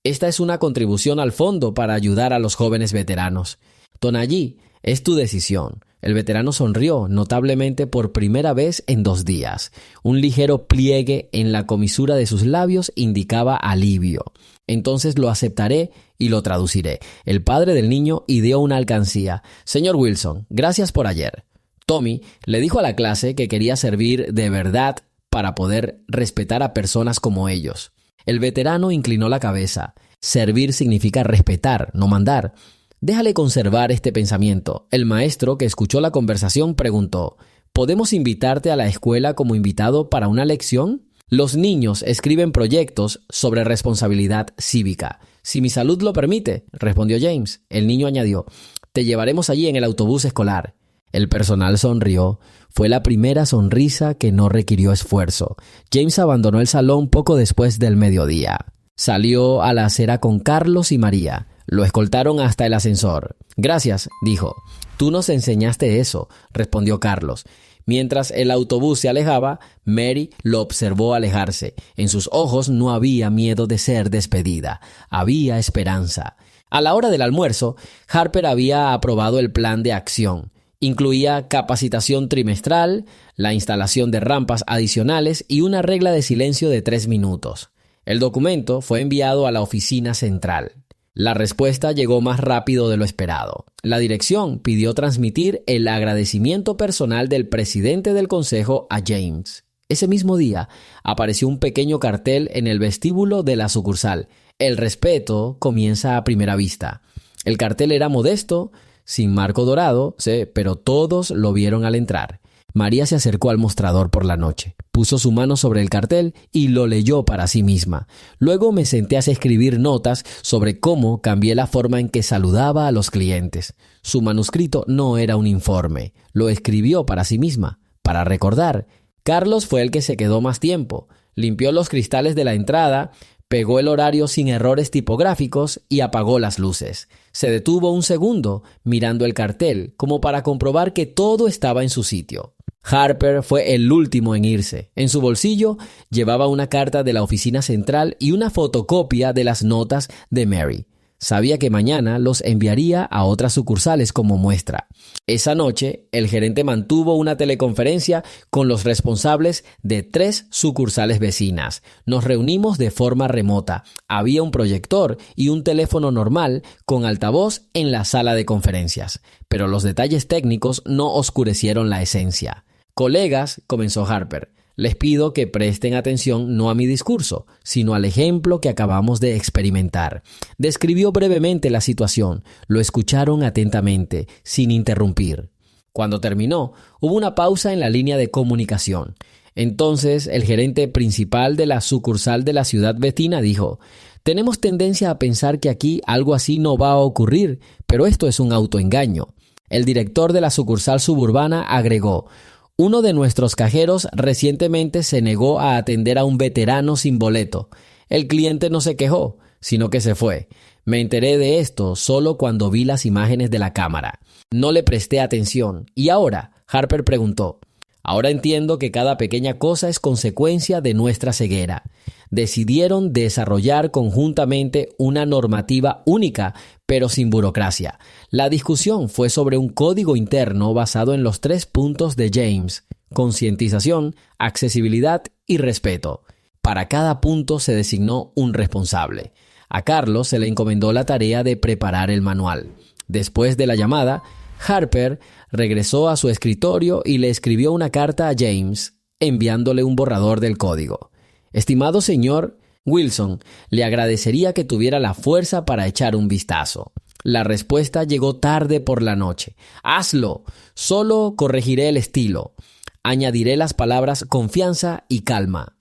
Esta es una contribución al fondo para ayudar a los jóvenes veteranos. Tonallí, es tu decisión. El veterano sonrió notablemente por primera vez en 2 días. Un ligero pliegue en la comisura de sus labios indicaba alivio. Entonces lo aceptaré y lo traduciré. El padre del niño ideó una alcancía. Señor Wilson, gracias por ayer. Tommy le dijo a la clase que quería servir de verdad para poder respetar a personas como ellos. El veterano inclinó la cabeza. Servir significa respetar, no mandar. Déjale conservar este pensamiento. El maestro, que escuchó la conversación, preguntó: ¿podemos invitarte a la escuela como invitado para una lección? Los niños escriben proyectos sobre responsabilidad cívica. Si mi salud lo permite, respondió James. El niño añadió: te llevaremos allí en el autobús escolar. El personal sonrió. Fue la primera sonrisa que no requirió esfuerzo. James abandonó el salón poco después del mediodía. Salió a la acera con Carlos y María. Lo escoltaron hasta el ascensor. Gracias, dijo. Tú nos enseñaste eso, respondió Carlos. Mientras el autobús se alejaba, Mary lo observó alejarse. En sus ojos no había miedo de ser despedida. Había esperanza. A la hora del almuerzo, Harper había aprobado el plan de acción. Incluía capacitación trimestral, la instalación de rampas adicionales y una regla de silencio de 3 minutos. El documento fue enviado a la oficina central. La respuesta llegó más rápido de lo esperado. La dirección pidió transmitir el agradecimiento personal del presidente del consejo a James. Ese mismo día apareció un pequeño cartel en el vestíbulo de la sucursal. El respeto comienza a primera vista. El cartel era modesto, sin marco dorado, pero todos lo vieron al entrar. María se acercó al mostrador por la noche. Puso su mano sobre el cartel y lo leyó para sí misma. Luego me senté a escribir notas sobre cómo cambié la forma en que saludaba a los clientes. Su manuscrito no era un informe. Lo escribió para sí misma, para recordar. Carlos fue el que se quedó más tiempo. Limpió los cristales de la entrada, pegó el horario sin errores tipográficos y apagó las luces. Se detuvo un segundo mirando el cartel, como para comprobar que todo estaba en su sitio. Harper fue el último en irse. En su bolsillo llevaba una carta de la oficina central y una fotocopia de las notas de Mary. Sabía que mañana los enviaría a otras sucursales como muestra. Esa noche, el gerente mantuvo una teleconferencia con los responsables de 3 sucursales vecinas. Nos reunimos de forma remota. Había un proyector y un teléfono normal con altavoz en la sala de conferencias. Pero los detalles técnicos no oscurecieron la esencia. «Colegas», comenzó Harper, «les pido que presten atención no a mi discurso, sino al ejemplo que acabamos de experimentar». Describió brevemente la situación. Lo escucharon atentamente, sin interrumpir. Cuando terminó, hubo una pausa en la línea de comunicación. Entonces, el gerente principal de la sucursal de la ciudad vecina dijo: «Tenemos tendencia a pensar que aquí algo así no va a ocurrir, pero esto es un autoengaño». El director de la sucursal suburbana agregó: «Uno de nuestros cajeros recientemente se negó a atender a un veterano sin boleto. El cliente no se quejó, sino que se fue. Me enteré de esto solo cuando vi las imágenes de la cámara. No le presté atención. ¿Y ahora?», Harper preguntó. «Ahora entiendo que cada pequeña cosa es consecuencia de nuestra ceguera». Decidieron desarrollar conjuntamente una normativa única, pero sin burocracia. La discusión fue sobre un código interno basado en los 3 puntos de James: concientización, accesibilidad y respeto. Para cada punto se designó un responsable. A Carlos se le encomendó la tarea de preparar el manual. Después de la llamada, Harper regresó a su escritorio y le escribió una carta a James, enviándole un borrador del código. «Estimado señor Wilson, le agradecería que tuviera la fuerza para echar un vistazo». La respuesta llegó tarde por la noche. «Hazlo. Solo corregiré el estilo. Añadiré las palabras confianza y calma».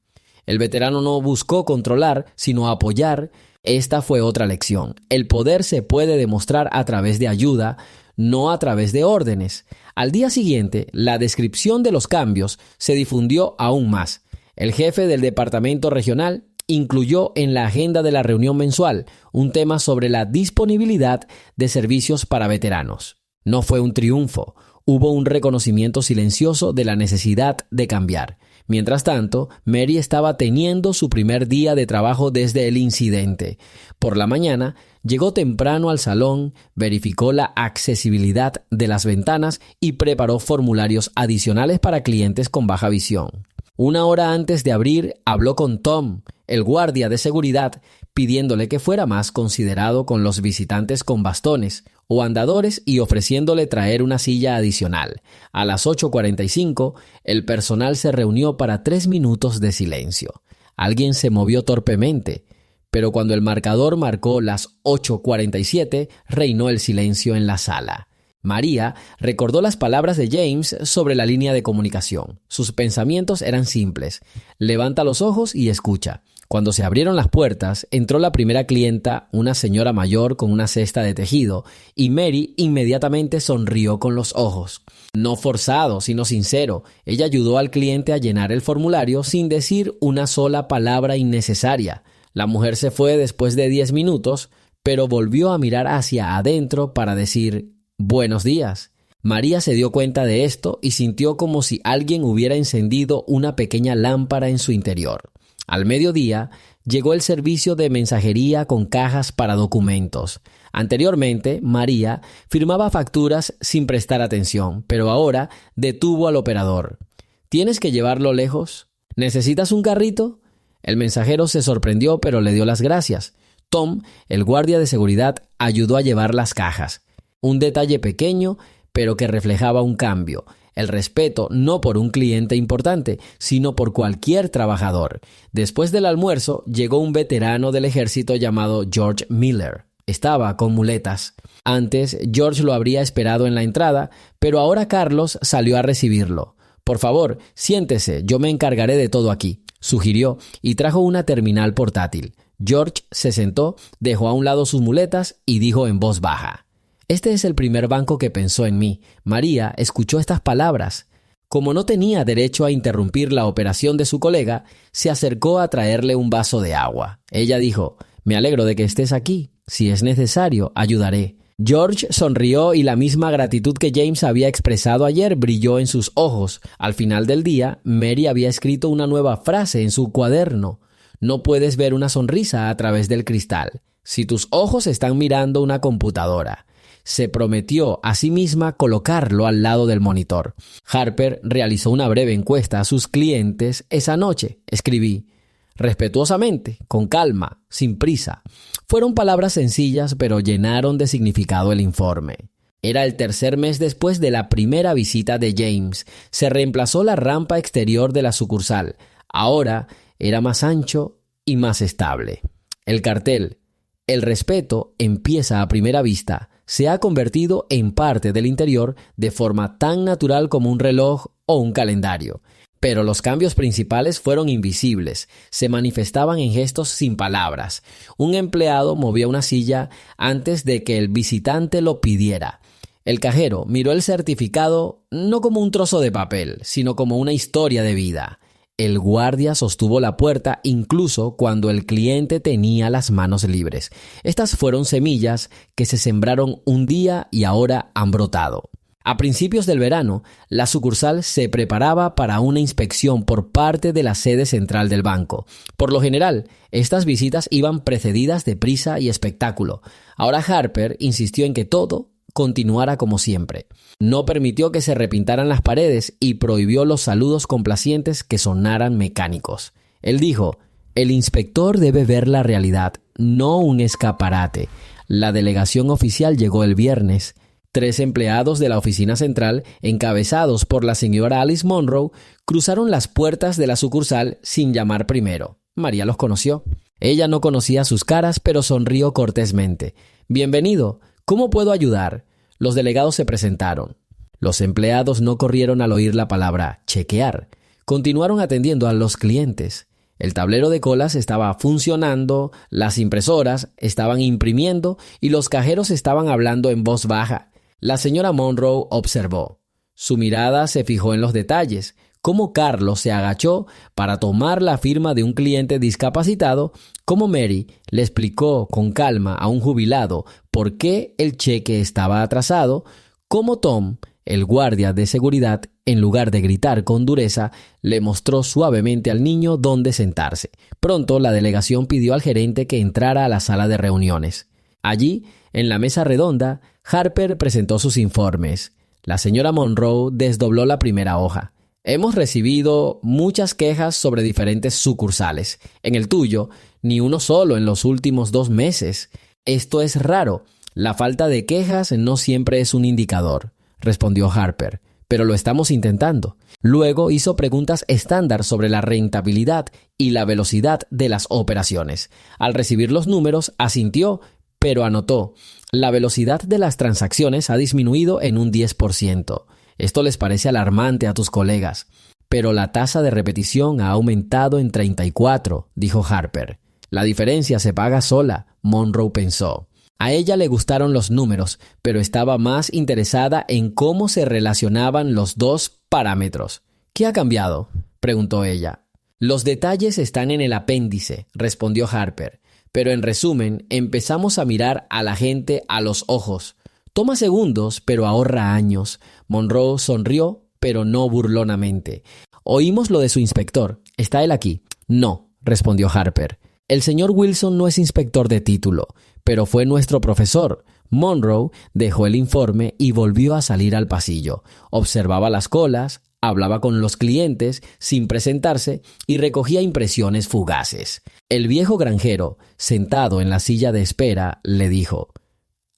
El veterano no buscó controlar, sino apoyar. Esta fue otra lección. El poder se puede demostrar a través de ayuda, no a través de órdenes. Al día siguiente, la descripción de los cambios se difundió aún más. El jefe del departamento regional incluyó en la agenda de la reunión mensual un tema sobre la disponibilidad de servicios para veteranos. No fue un triunfo, hubo un reconocimiento silencioso de la necesidad de cambiar. Mientras tanto, Mary estaba teniendo su primer día de trabajo desde el incidente. Por la mañana, llegó temprano al salón, verificó la accesibilidad de las ventanas y preparó formularios adicionales para clientes con baja visión. Una hora antes de abrir, habló con Tom, el guardia de seguridad, pidiéndole que fuera más considerado con los visitantes con bastones o andadores y ofreciéndole traer una silla adicional. A las 8:45, el personal se reunió para 3 minutos de silencio. Alguien se movió torpemente, pero cuando el marcador marcó las 8:47, reinó el silencio en la sala. María recordó las palabras de James sobre la línea de comunicación. Sus pensamientos eran simples. Levanta los ojos y escucha. Cuando se abrieron las puertas, entró la primera clienta, una señora mayor con una cesta de tejido, y Mary inmediatamente sonrió con los ojos. No forzado, sino sincero, ella ayudó al cliente a llenar el formulario sin decir una sola palabra innecesaria. La mujer se fue después de 10 minutos, pero volvió a mirar hacia adentro para decir: «Buenos días». María se dio cuenta de esto y sintió como si alguien hubiera encendido una pequeña lámpara en su interior. Al mediodía, llegó el servicio de mensajería con cajas para documentos. Anteriormente, María firmaba facturas sin prestar atención, pero ahora detuvo al operador. «¿Tienes que llevarlo lejos? ¿Necesitas un carrito?». El mensajero se sorprendió, pero le dio las gracias. Tom, el guardia de seguridad, ayudó a llevar las cajas. Un detalle pequeño, pero que reflejaba un cambio. El respeto no por un cliente importante, sino por cualquier trabajador. Después del almuerzo, llegó un veterano del ejército llamado George Miller. Estaba con muletas. Antes, George lo habría esperado en la entrada, pero ahora Carlos salió a recibirlo. «Por favor, siéntese, yo me encargaré de todo aquí», sugirió, y trajo una terminal portátil. George se sentó, dejó a un lado sus muletas y dijo en voz baja: «Este es el primer banco que pensó en mí». María escuchó estas palabras. Como no tenía derecho a interrumpir la operación de su colega, se acercó a traerle un vaso de agua. Ella dijo: «Me alegro de que estés aquí. Si es necesario, ayudaré». George sonrió y la misma gratitud que James había expresado ayer brilló en sus ojos. Al final del día, Mary había escrito una nueva frase en su cuaderno: «No puedes ver una sonrisa a través del cristal. si tus ojos están mirando una computadora. Se prometió a sí misma colocarlo al lado del monitor. Harper realizó una breve encuesta a sus clientes esa noche. Escribí: respetuosamente, con calma, sin prisa. Fueron palabras sencillas, pero llenaron de significado el informe. Era el tercer mes después de la primera visita de James. Se reemplazó la rampa exterior de la sucursal. Ahora era más ancho y más estable. El cartel "El respeto empieza a primera vista" se ha convertido en parte del interior de forma tan natural como un reloj o un calendario. Pero los cambios principales fueron invisibles, se manifestaban en gestos sin palabras. Un empleado movía una silla antes de que el visitante lo pidiera. El cajero miró el certificado no como un trozo de papel, sino como una historia de vida. El guardia sostuvo la puerta incluso cuando el cliente tenía las manos libres. Estas fueron semillas que se sembraron un día y ahora han brotado. A principios del verano, la sucursal se preparaba para una inspección por parte de la sede central del banco. Por lo general, estas visitas iban precedidas de prisa y espectáculo. Ahora Harper insistió en que todo continuara como siempre. No permitió que se repintaran las paredes y prohibió los saludos complacientes que sonaran mecánicos. Él dijo: el inspector debe ver la realidad, no un escaparate. La delegación oficial llegó el viernes. 3 empleados de la oficina central, encabezados por la señora Alice Monroe, cruzaron las puertas de la sucursal sin llamar primero. María los conoció. Ella no conocía sus caras, pero sonrió cortésmente. «Bienvenido. ¿Cómo puedo ayudar?» Los delegados se presentaron. Los empleados no corrieron al oír la palabra chequear. Continuaron atendiendo a los clientes. El tablero de colas estaba funcionando, las impresoras estaban imprimiendo y los cajeros estaban hablando en voz baja. La señora Monroe observó. Su mirada se fijó en los detalles, cómo Carlos se agachó para tomar la firma de un cliente discapacitado, cómo Mary le explicó con calma a un jubilado por qué el cheque estaba atrasado, cómo Tom, el guardia de seguridad, en lugar de gritar con dureza, le mostró suavemente al niño dónde sentarse. Pronto la delegación pidió al gerente que entrara a la sala de reuniones. Allí, en la mesa redonda, Harper presentó sus informes. La señora Monroe desdobló la primera hoja. «Hemos recibido muchas quejas sobre diferentes sucursales. En el tuyo, ni uno solo en los últimos 2 meses. Esto es raro. La falta de quejas no siempre es un indicador», respondió Harper, «pero lo estamos intentando». Luego hizo preguntas estándar sobre la rentabilidad y la velocidad de las operaciones. Al recibir los números, asintió, pero anotó: «La velocidad de las transacciones ha disminuido en un 10%. Esto les parece alarmante a tus colegas. Pero la tasa de repetición ha aumentado en 34, dijo Harper. La diferencia se paga sola, Monroe pensó. A ella le gustaron los números, pero estaba más interesada en cómo se relacionaban los 2 parámetros. ¿Qué ha cambiado?, preguntó ella. Los detalles están en el apéndice, respondió Harper. Pero en resumen, empezamos a mirar a la gente a los ojos. Toma segundos, pero ahorra años. Monroe sonrió, pero no burlonamente. Oímos lo de su inspector. ¿Está él aquí? No, respondió Harper. El señor Wilson no es inspector de título, pero fue nuestro profesor. Monroe dejó el informe y volvió a salir al pasillo. Observaba las colas, hablaba con los clientes sin presentarse y recogía impresiones fugaces. El viejo granjero, sentado en la silla de espera, le dijo: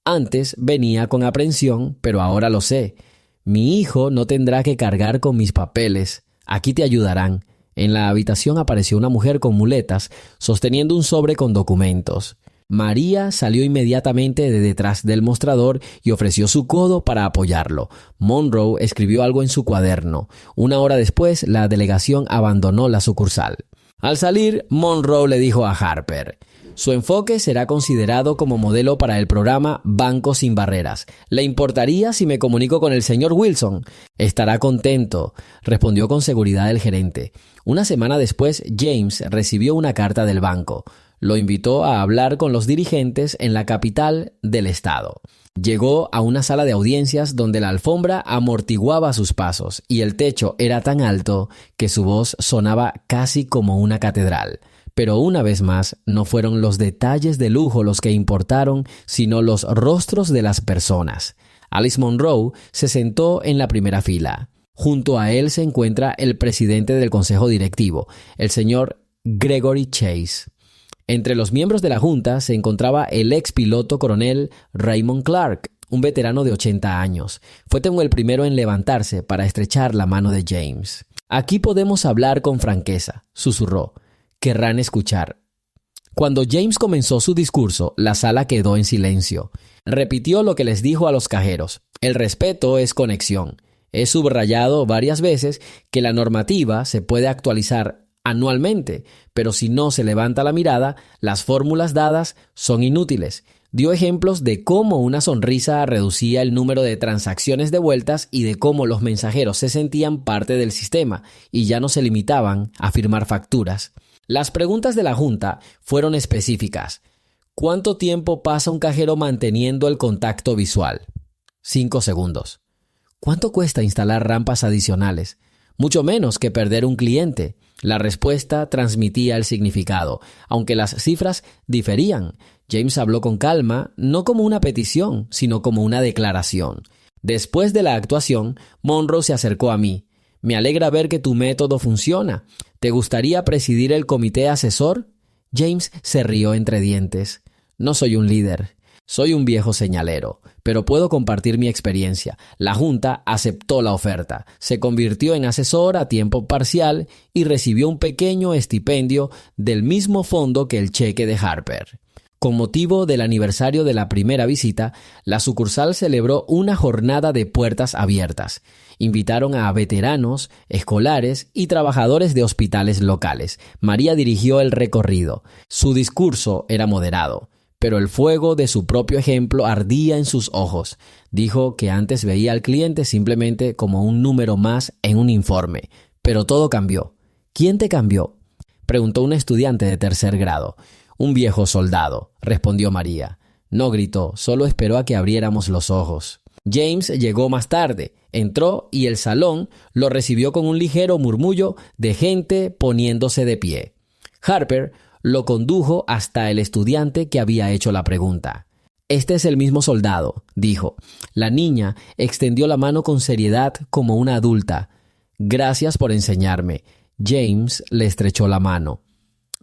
«Antes venía con aprensión, pero ahora lo sé. Mi hijo no tendrá que cargar con mis papeles. Aquí te ayudarán». En la habitación apareció una mujer con muletas, sosteniendo un sobre con documentos. María salió inmediatamente de detrás del mostrador y ofreció su codo para apoyarlo. Monroe escribió algo en su cuaderno. 1 hora después, la delegación abandonó la sucursal. Al salir, Monroe le dijo a Harper: «Su enfoque será considerado como modelo para el programa Banco Sin Barreras. ¿Le importaría si me comunico con el señor Wilson?» «Estará contento», respondió con seguridad el gerente. Una semana después, James recibió una carta del banco. Lo invitó a hablar con los dirigentes en la capital del estado. Llegó a una sala de audiencias donde la alfombra amortiguaba sus pasos y el techo era tan alto que su voz sonaba casi como una catedral. Pero una vez más, no fueron los detalles de lujo los que importaron, sino los rostros de las personas. Alice Munro se sentó en la primera fila. Junto a él se encuentra el presidente del consejo directivo, el señor Gregory Chase. Entre los miembros de la junta se encontraba el ex piloto coronel Raymond Clark, un veterano de 80 años. Fue el primero en levantarse para estrechar la mano de James. «Aquí podemos hablar con franqueza», susurró. «Querrán escuchar». Cuando James comenzó su discurso, la sala quedó en silencio. Repitió lo que les dijo a los cajeros. «El respeto es conexión. He subrayado varias veces que la normativa se puede actualizar anualmente, pero si no se levanta la mirada, las fórmulas dadas son inútiles». Dio ejemplos de cómo una sonrisa reducía el número de transacciones devueltas y de cómo los mensajeros se sentían parte del sistema y ya no se limitaban a firmar facturas. Las preguntas de la junta fueron específicas. ¿Cuánto tiempo pasa un cajero manteniendo el contacto visual? 5 segundos. ¿Cuánto cuesta instalar rampas adicionales? Mucho menos que perder un cliente. La respuesta transmitía el significado, aunque las cifras diferían. James habló con calma, no como una petición, sino como una declaración. Después de la actuación, Munro se acercó a mí. «Me alegra ver que tu método funciona. ¿Te gustaría presidir el comité asesor?» James se rió entre dientes. «No soy un líder. Soy un viejo señalero, pero puedo compartir mi experiencia». La junta aceptó la oferta, se convirtió en asesor a tiempo parcial y recibió un pequeño estipendio del mismo fondo que el cheque de Harper. Con motivo del aniversario de la primera visita, la sucursal celebró una jornada de puertas abiertas. Invitaron a veteranos, escolares y trabajadores de hospitales locales. María dirigió el recorrido. Su discurso era moderado, pero el fuego de su propio ejemplo ardía en sus ojos. Dijo que antes veía al cliente simplemente como un número más en un informe. Pero todo cambió. ¿Quién te cambió?, preguntó un estudiante de 3er grado. «Un viejo soldado», respondió María. No gritó, solo esperó a que abriéramos los ojos. James llegó más tarde, entró y el salón lo recibió con un ligero murmullo de gente poniéndose de pie. Harper lo condujo hasta el estudiante que había hecho la pregunta. «Este es el mismo soldado», dijo. La niña extendió la mano con seriedad como una adulta. «Gracias por enseñarme». James le estrechó la mano.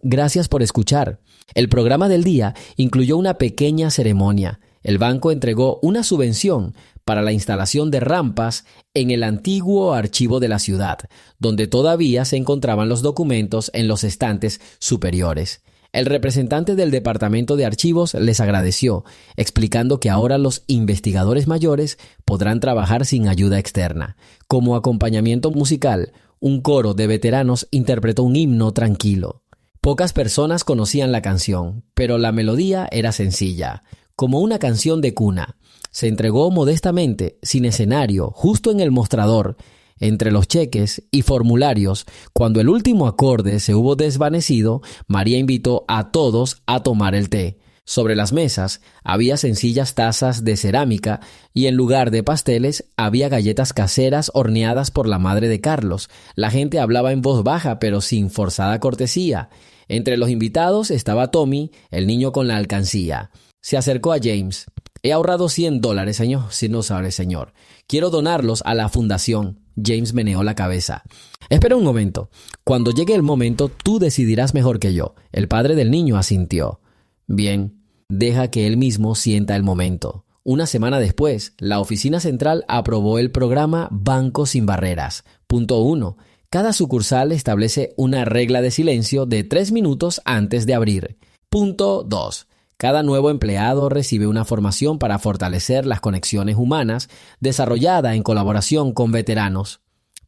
«Gracias por escuchar». El programa del día incluyó una pequeña ceremonia. El banco entregó una subvención para la instalación de rampas en el antiguo archivo de la ciudad, donde todavía se encontraban los documentos en los estantes superiores. El representante del departamento de archivos les agradeció, explicando que ahora los investigadores mayores podrán trabajar sin ayuda externa. Como acompañamiento musical, un coro de veteranos interpretó un himno tranquilo. Pocas personas conocían la canción, pero la melodía era sencilla, como una canción de cuna. Se entregó modestamente, sin escenario, justo en el mostrador, entre los cheques y formularios. Cuando el último acorde se hubo desvanecido, María invitó a todos a tomar el té. Sobre las mesas había sencillas tazas de cerámica y en lugar de pasteles había galletas caseras horneadas por la madre de Carlos. La gente hablaba en voz baja pero sin forzada cortesía. Entre los invitados estaba Tommy, el niño con la alcancía. Se acercó a James. «He ahorrado $100, señor, si no sabe, señor. Quiero donarlos a la fundación». James meneó la cabeza. «Espera un momento. Cuando llegue el momento, tú decidirás mejor que yo». El padre del niño asintió. «Bien, deja que él mismo sienta el momento». Una semana después, la oficina central aprobó el programa Banco Sin Barreras. Punto 1. Cada sucursal establece una regla de silencio de 3 minutos antes de abrir. Punto 2. Cada nuevo empleado recibe una formación para fortalecer las conexiones humanas, desarrollada en colaboración con veteranos.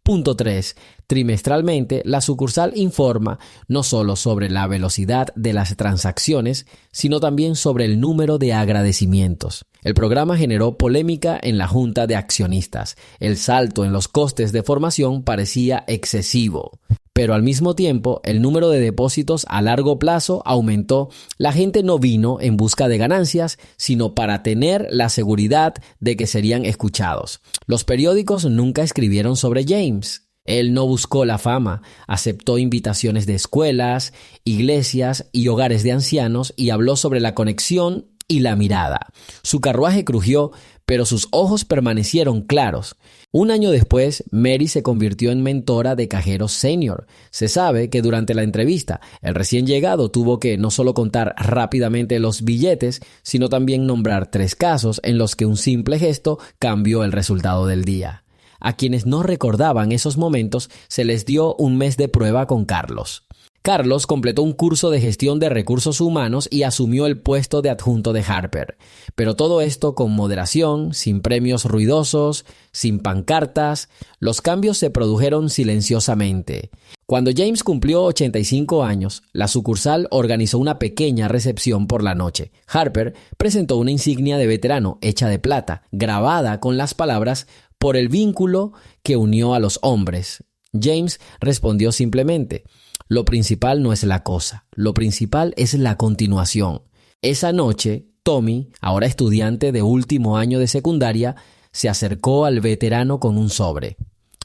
Punto 3. Trimestralmente, la sucursal informa no solo sobre la velocidad de las transacciones, sino también sobre el número de agradecimientos. El programa generó polémica en la junta de accionistas. El salto en los costes de formación parecía excesivo. Pero al mismo tiempo, el número de depósitos a largo plazo aumentó. La gente no vino en busca de ganancias, sino para tener la seguridad de que serían escuchados. Los periódicos nunca escribieron sobre James. Él no buscó la fama, aceptó invitaciones de escuelas, iglesias y hogares de ancianos y habló sobre la conexión y la mirada. Su carruaje crujió, pero sus ojos permanecieron claros. Un año después, Mary se convirtió en mentora de cajeros senior. Se sabe que durante la entrevista, el recién llegado tuvo que no solo contar rápidamente los billetes, sino también nombrar 3 casos en los que un simple gesto cambió el resultado del día. A quienes no recordaban esos momentos, se les dio un mes de prueba con Carlos. Carlos completó un curso de gestión de recursos humanos y asumió el puesto de adjunto de Harper. Pero todo esto con moderación, sin premios ruidosos, sin pancartas. Los cambios se produjeron silenciosamente. Cuando James cumplió 85 años, la sucursal organizó una pequeña recepción por la noche. Harper presentó una insignia de veterano hecha de plata, grabada con las palabras «por el vínculo que unió a los hombres». James respondió simplemente: «Lo principal no es la cosa, lo principal es la continuación». Esa noche, Tommy, ahora estudiante de último año de secundaria, se acercó al veterano con un sobre.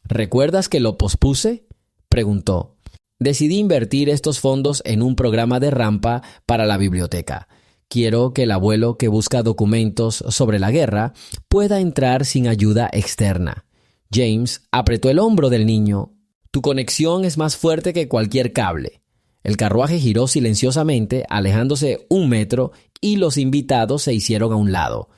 «¿Recuerdas que lo pospuse?», preguntó. «Decidí invertir estos fondos en un programa de rampa para la biblioteca. Quiero que el abuelo que busca documentos sobre la guerra pueda entrar sin ayuda externa». James apretó el hombro del niño. «Tu conexión es más fuerte que cualquier cable». El carruaje giró silenciosamente, alejándose 1 metro, y los invitados se hicieron a un lado.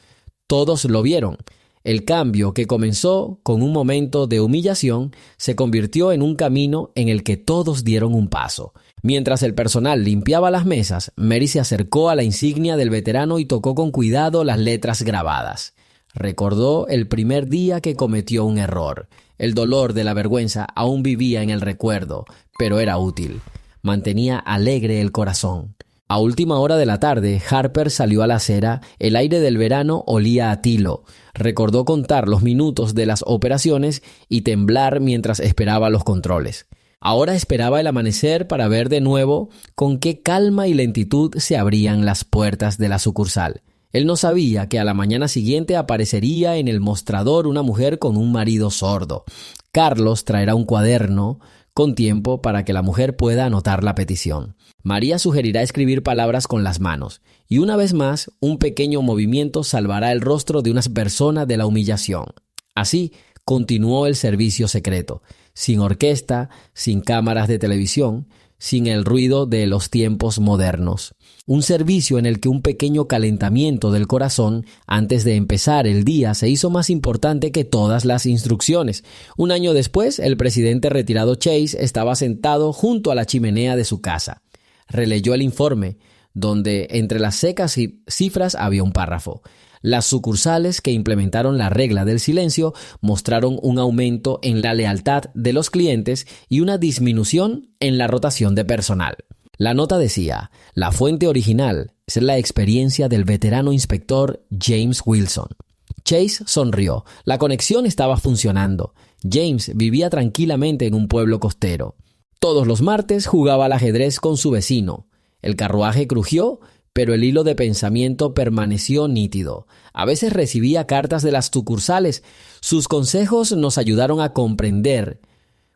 Todos lo vieron. El cambio, que comenzó con un momento de humillación, se convirtió en un camino en el que todos dieron un paso. Mientras el personal limpiaba las mesas, Mary se acercó a la insignia del veterano y tocó con cuidado las letras grabadas. Recordó el primer día que cometió un error. El dolor de la vergüenza aún vivía en el recuerdo, pero era útil. Mantenía alegre el corazón. A última hora de la tarde, Harper salió a la acera. El aire del verano olía a tilo. Recordó contar los minutos de las operaciones y temblar mientras esperaba los controles. Ahora esperaba el amanecer para ver de nuevo con qué calma y lentitud se abrían las puertas de la sucursal. Él no sabía que a la mañana siguiente aparecería en el mostrador una mujer con un marido sordo. Carlos traerá un cuaderno con tiempo para que la mujer pueda anotar la petición. María sugerirá escribir palabras con las manos, y una vez más, un pequeño movimiento salvará el rostro de una persona de la humillación. Así continuó el servicio secreto, sin orquesta, sin cámaras de televisión, sin el ruido de los tiempos modernos. Un servicio en el que un pequeño calentamiento del corazón antes de empezar el día se hizo más importante que todas las instrucciones. Un año después, el presidente retirado Chase estaba sentado junto a la chimenea de su casa. Releyó el informe, donde entre las secas cifras había un párrafo. Las sucursales que implementaron la regla del silencio mostraron un aumento en la lealtad de los clientes y una disminución en la rotación de personal. La nota decía: la fuente original es la experiencia del veterano inspector James Wilson. Chase sonrió. La conexión estaba funcionando. James vivía tranquilamente en un pueblo costero. Todos los martes jugaba al ajedrez con su vecino. El carruaje crujió, pero el hilo de pensamiento permaneció nítido. A veces recibía cartas de las sucursales. Sus consejos nos ayudaron a comprender.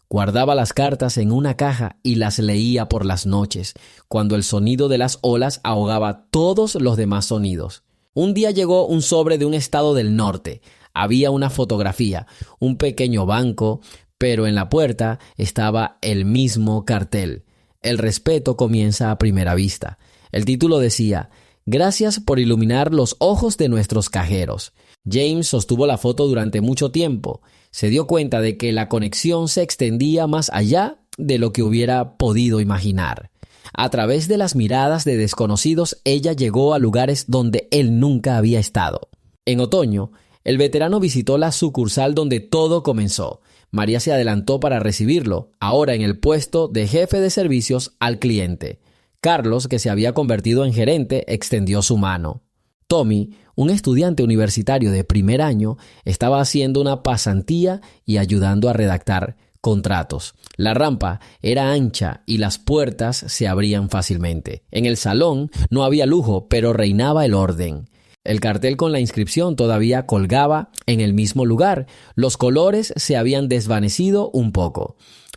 Guardaba las cartas en una caja y las leía por las noches, cuando el sonido de las olas ahogaba todos los demás sonidos. Un día llegó un sobre de un estado del norte. Había una fotografía, un pequeño banco, pero en la puerta estaba el mismo cartel: «El respeto comienza a primera vista». El título decía: «Gracias por iluminar los ojos de nuestros cajeros». James sostuvo la foto durante mucho tiempo. Se dio cuenta de que la conexión se extendía más allá de lo que hubiera podido imaginar. A través de las miradas de desconocidos, ella llegó a lugares donde él nunca había estado. En otoño, el veterano visitó la sucursal donde todo comenzó. María se adelantó para recibirlo, ahora en el puesto de jefe de servicios al cliente. Carlos, que se había convertido en gerente, extendió su mano. Tommy, un estudiante universitario de primer año, estaba haciendo una pasantía y ayudando a redactar contratos. La rampa era ancha y las puertas se abrían fácilmente. En el salón no había lujo, pero reinaba el orden. El cartel con la inscripción todavía colgaba en el mismo lugar. Los colores se habían desvanecido un poco,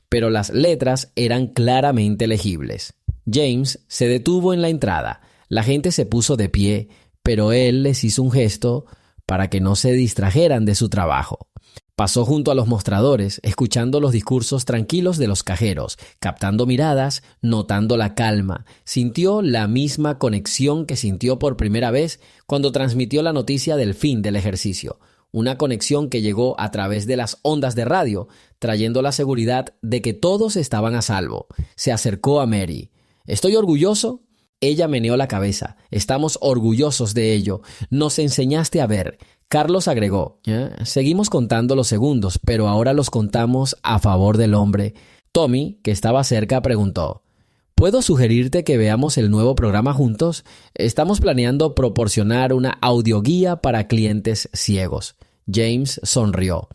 pero las letras eran claramente legibles. James se detuvo en la entrada. La gente se puso de pie, pero él les hizo un gesto para que no se distrajeran de su trabajo. Pasó junto a los mostradores, escuchando los discursos tranquilos de los cajeros, captando miradas, notando la calma. Sintió la misma conexión que sintió por primera vez cuando transmitió la noticia del fin del ejercicio. Una conexión que llegó a través de las ondas de radio, trayendo la seguridad de que todos estaban a salvo. Se acercó a Mary. «¿Estoy orgulloso?» Ella meneó la cabeza. «Estamos orgullosos de ello. Nos enseñaste a ver». Carlos agregó, «Seguimos contando los segundos, pero ahora los contamos a favor del hombre». Tommy, que estaba cerca, preguntó, ¿puedo sugerirte que veamos el nuevo programa juntos? Estamos planeando proporcionar una audioguía para clientes ciegos. James sonrió.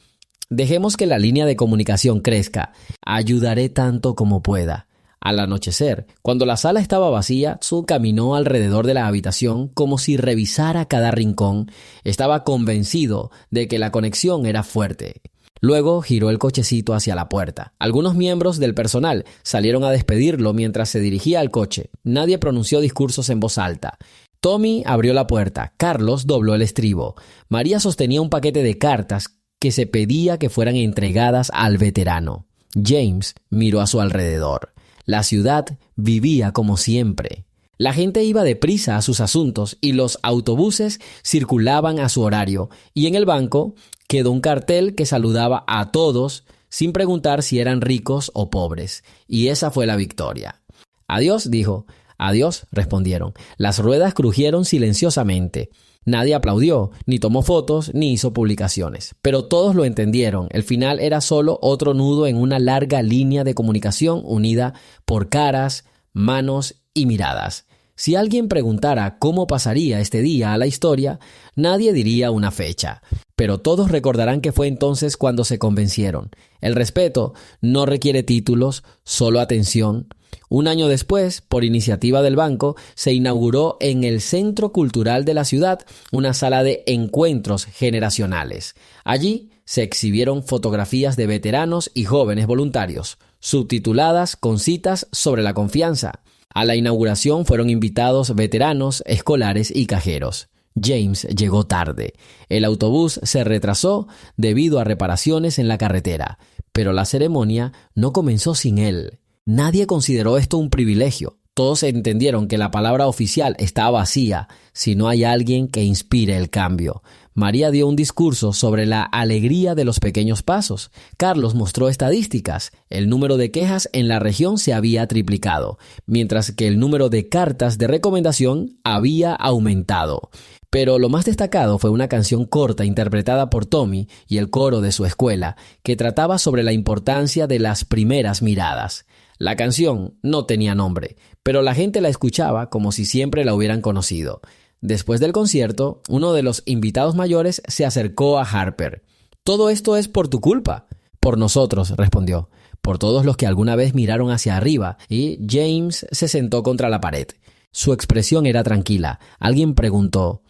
Dejemos que la línea de comunicación crezca. Ayudaré tanto como pueda. Al anochecer, cuando la sala estaba vacía, Tsu caminó alrededor de la habitación como si revisara cada rincón. Estaba convencido de que la conexión era fuerte. Luego giró el cochecito hacia la puerta. Algunos miembros del personal salieron a despedirlo mientras se dirigía al coche. Nadie pronunció discursos en voz alta. Tommy abrió la puerta. Carlos dobló el estribo. María sostenía un paquete de cartas que se pedía que fueran entregadas al veterano. James miró a su alrededor. La ciudad vivía como siempre. La gente iba deprisa a sus asuntos y los autobuses circulaban a su horario. Y en el banco quedó un cartel que saludaba a todos sin preguntar si eran ricos o pobres. Y esa fue la victoria. «Adiós», dijo. «Adiós», respondieron. Las ruedas crujieron silenciosamente. Nadie aplaudió, ni tomó fotos, ni hizo publicaciones. Pero todos lo entendieron. El final era solo otro nudo en una larga línea de comunicación unida por caras, manos y miradas. Si alguien preguntara cómo pasaría este día a la historia, nadie diría una fecha. Pero todos recordarán que fue entonces cuando se convencieron. El respeto no requiere títulos, solo atención. Un año después, por iniciativa del banco, se inauguró en el Centro Cultural de la ciudad una sala de encuentros generacionales. Allí se exhibieron fotografías de veteranos y jóvenes voluntarios, subtituladas con citas sobre la confianza. A la inauguración fueron invitados veteranos, escolares y cajeros. James llegó tarde. El autobús se retrasó debido a reparaciones en la carretera, pero la ceremonia no comenzó sin él. Nadie consideró esto un privilegio. Todos entendieron que la palabra oficial está vacía si no hay alguien que inspire el cambio. María dio un discurso sobre la alegría de los pequeños pasos. Carlos mostró estadísticas. El número de quejas en la región se había triplicado, mientras que el número de cartas de recomendación había aumentado. Pero lo más destacado fue una canción corta interpretada por Tommy y el coro de su escuela, que trataba sobre la importancia de las primeras miradas. La canción no tenía nombre, pero la gente la escuchaba como si siempre la hubieran conocido. Después del concierto, uno de los invitados mayores se acercó a Harper. «Todo esto es por tu culpa». «Por nosotros», respondió. «Por todos los que alguna vez miraron hacia arriba». Y James se sentó contra la pared. Su expresión era tranquila. Alguien preguntó,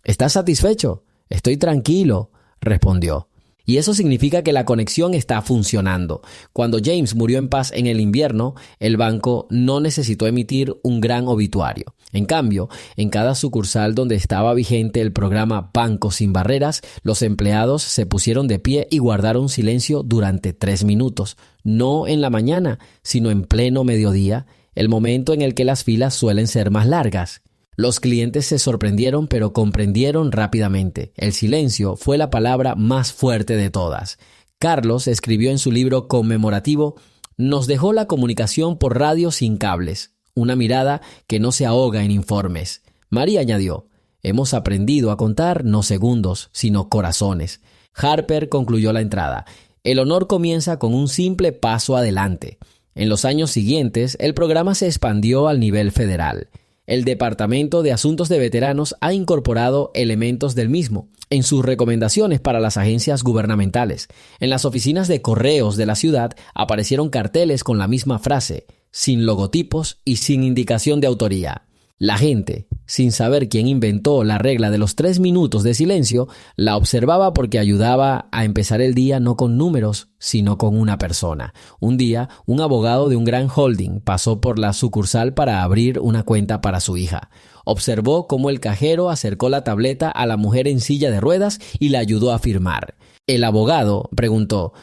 «¿Estás satisfecho?» «Estoy tranquilo», respondió. Y eso significa que la conexión está funcionando. Cuando James murió en paz en el invierno, el banco no necesitó emitir un gran obituario. En cambio, en cada sucursal donde estaba vigente el programa Banco Sin Barreras, los empleados se pusieron de pie y guardaron silencio durante 3 minutos. No en la mañana, sino en pleno mediodía, el momento en el que las filas suelen ser más largas. Los clientes se sorprendieron, pero comprendieron rápidamente. El silencio fue la palabra más fuerte de todas. Carlos escribió en su libro conmemorativo, «Nos dejó la comunicación por radio sin cables, una mirada que no se ahoga en informes». María añadió, «Hemos aprendido a contar no segundos, sino corazones». Harper concluyó la entrada. «El honor comienza con un simple paso adelante». En los años siguientes, el programa se expandió al nivel federal. El Departamento de Asuntos de Veteranos ha incorporado elementos del mismo en sus recomendaciones para las agencias gubernamentales. En las oficinas de correos de la ciudad aparecieron carteles con la misma frase, sin logotipos y sin indicación de autoría. La gente, sin saber quién inventó la regla de los 3 minutos de silencio, la observaba porque ayudaba a empezar el día no con números, sino con una persona. Un día, un abogado de un gran holding pasó por la sucursal para abrir una cuenta para su hija. Observó cómo el cajero acercó la tableta a la mujer en silla de ruedas y la ayudó a firmar. El abogado preguntó: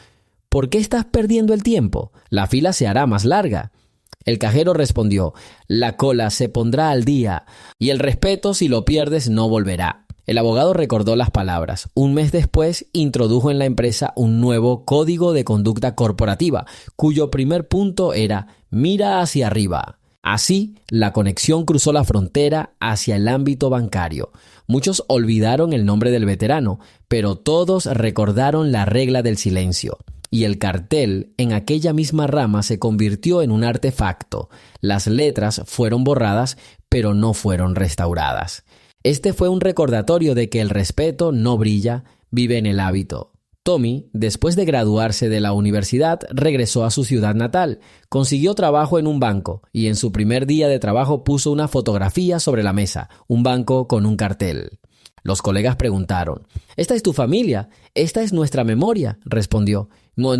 ¿por qué estás perdiendo el tiempo? La fila se hará más larga. El cajero respondió: la cola se pondrá al día y el respeto, si lo pierdes, no volverá. El abogado recordó las palabras. Un mes después, introdujo en la empresa un nuevo código de conducta corporativa, cuyo primer punto era: mira hacia arriba. Así, la conexión cruzó la frontera hacia el ámbito bancario. Muchos olvidaron el nombre del veterano, pero todos recordaron la regla del silencio. Y el cartel en aquella misma rama se convirtió en un artefacto. Las letras fueron borradas, pero no fueron restauradas. Este fue un recordatorio de que el respeto no brilla, vive en el hábito. Tommy, después de graduarse de la universidad, regresó a su ciudad natal. Consiguió trabajo en un banco y en su primer día de trabajo puso una fotografía sobre la mesa, un banco con un cartel. Los colegas preguntaron: ¿esta es tu familia? «Esta es nuestra memoria», respondió. «No,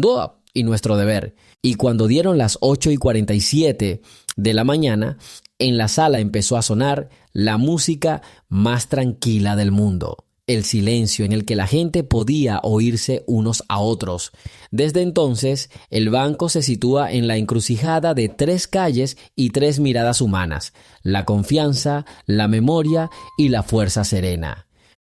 y nuestro deber». Y cuando dieron las 8:47 de la mañana, en la sala empezó a sonar la música más tranquila del mundo. El silencio en el que la gente podía oírse unos a otros. Desde entonces, el banco se sitúa en la encrucijada de 3 calles y 3 miradas humanas: la confianza, la memoria y la fuerza serena.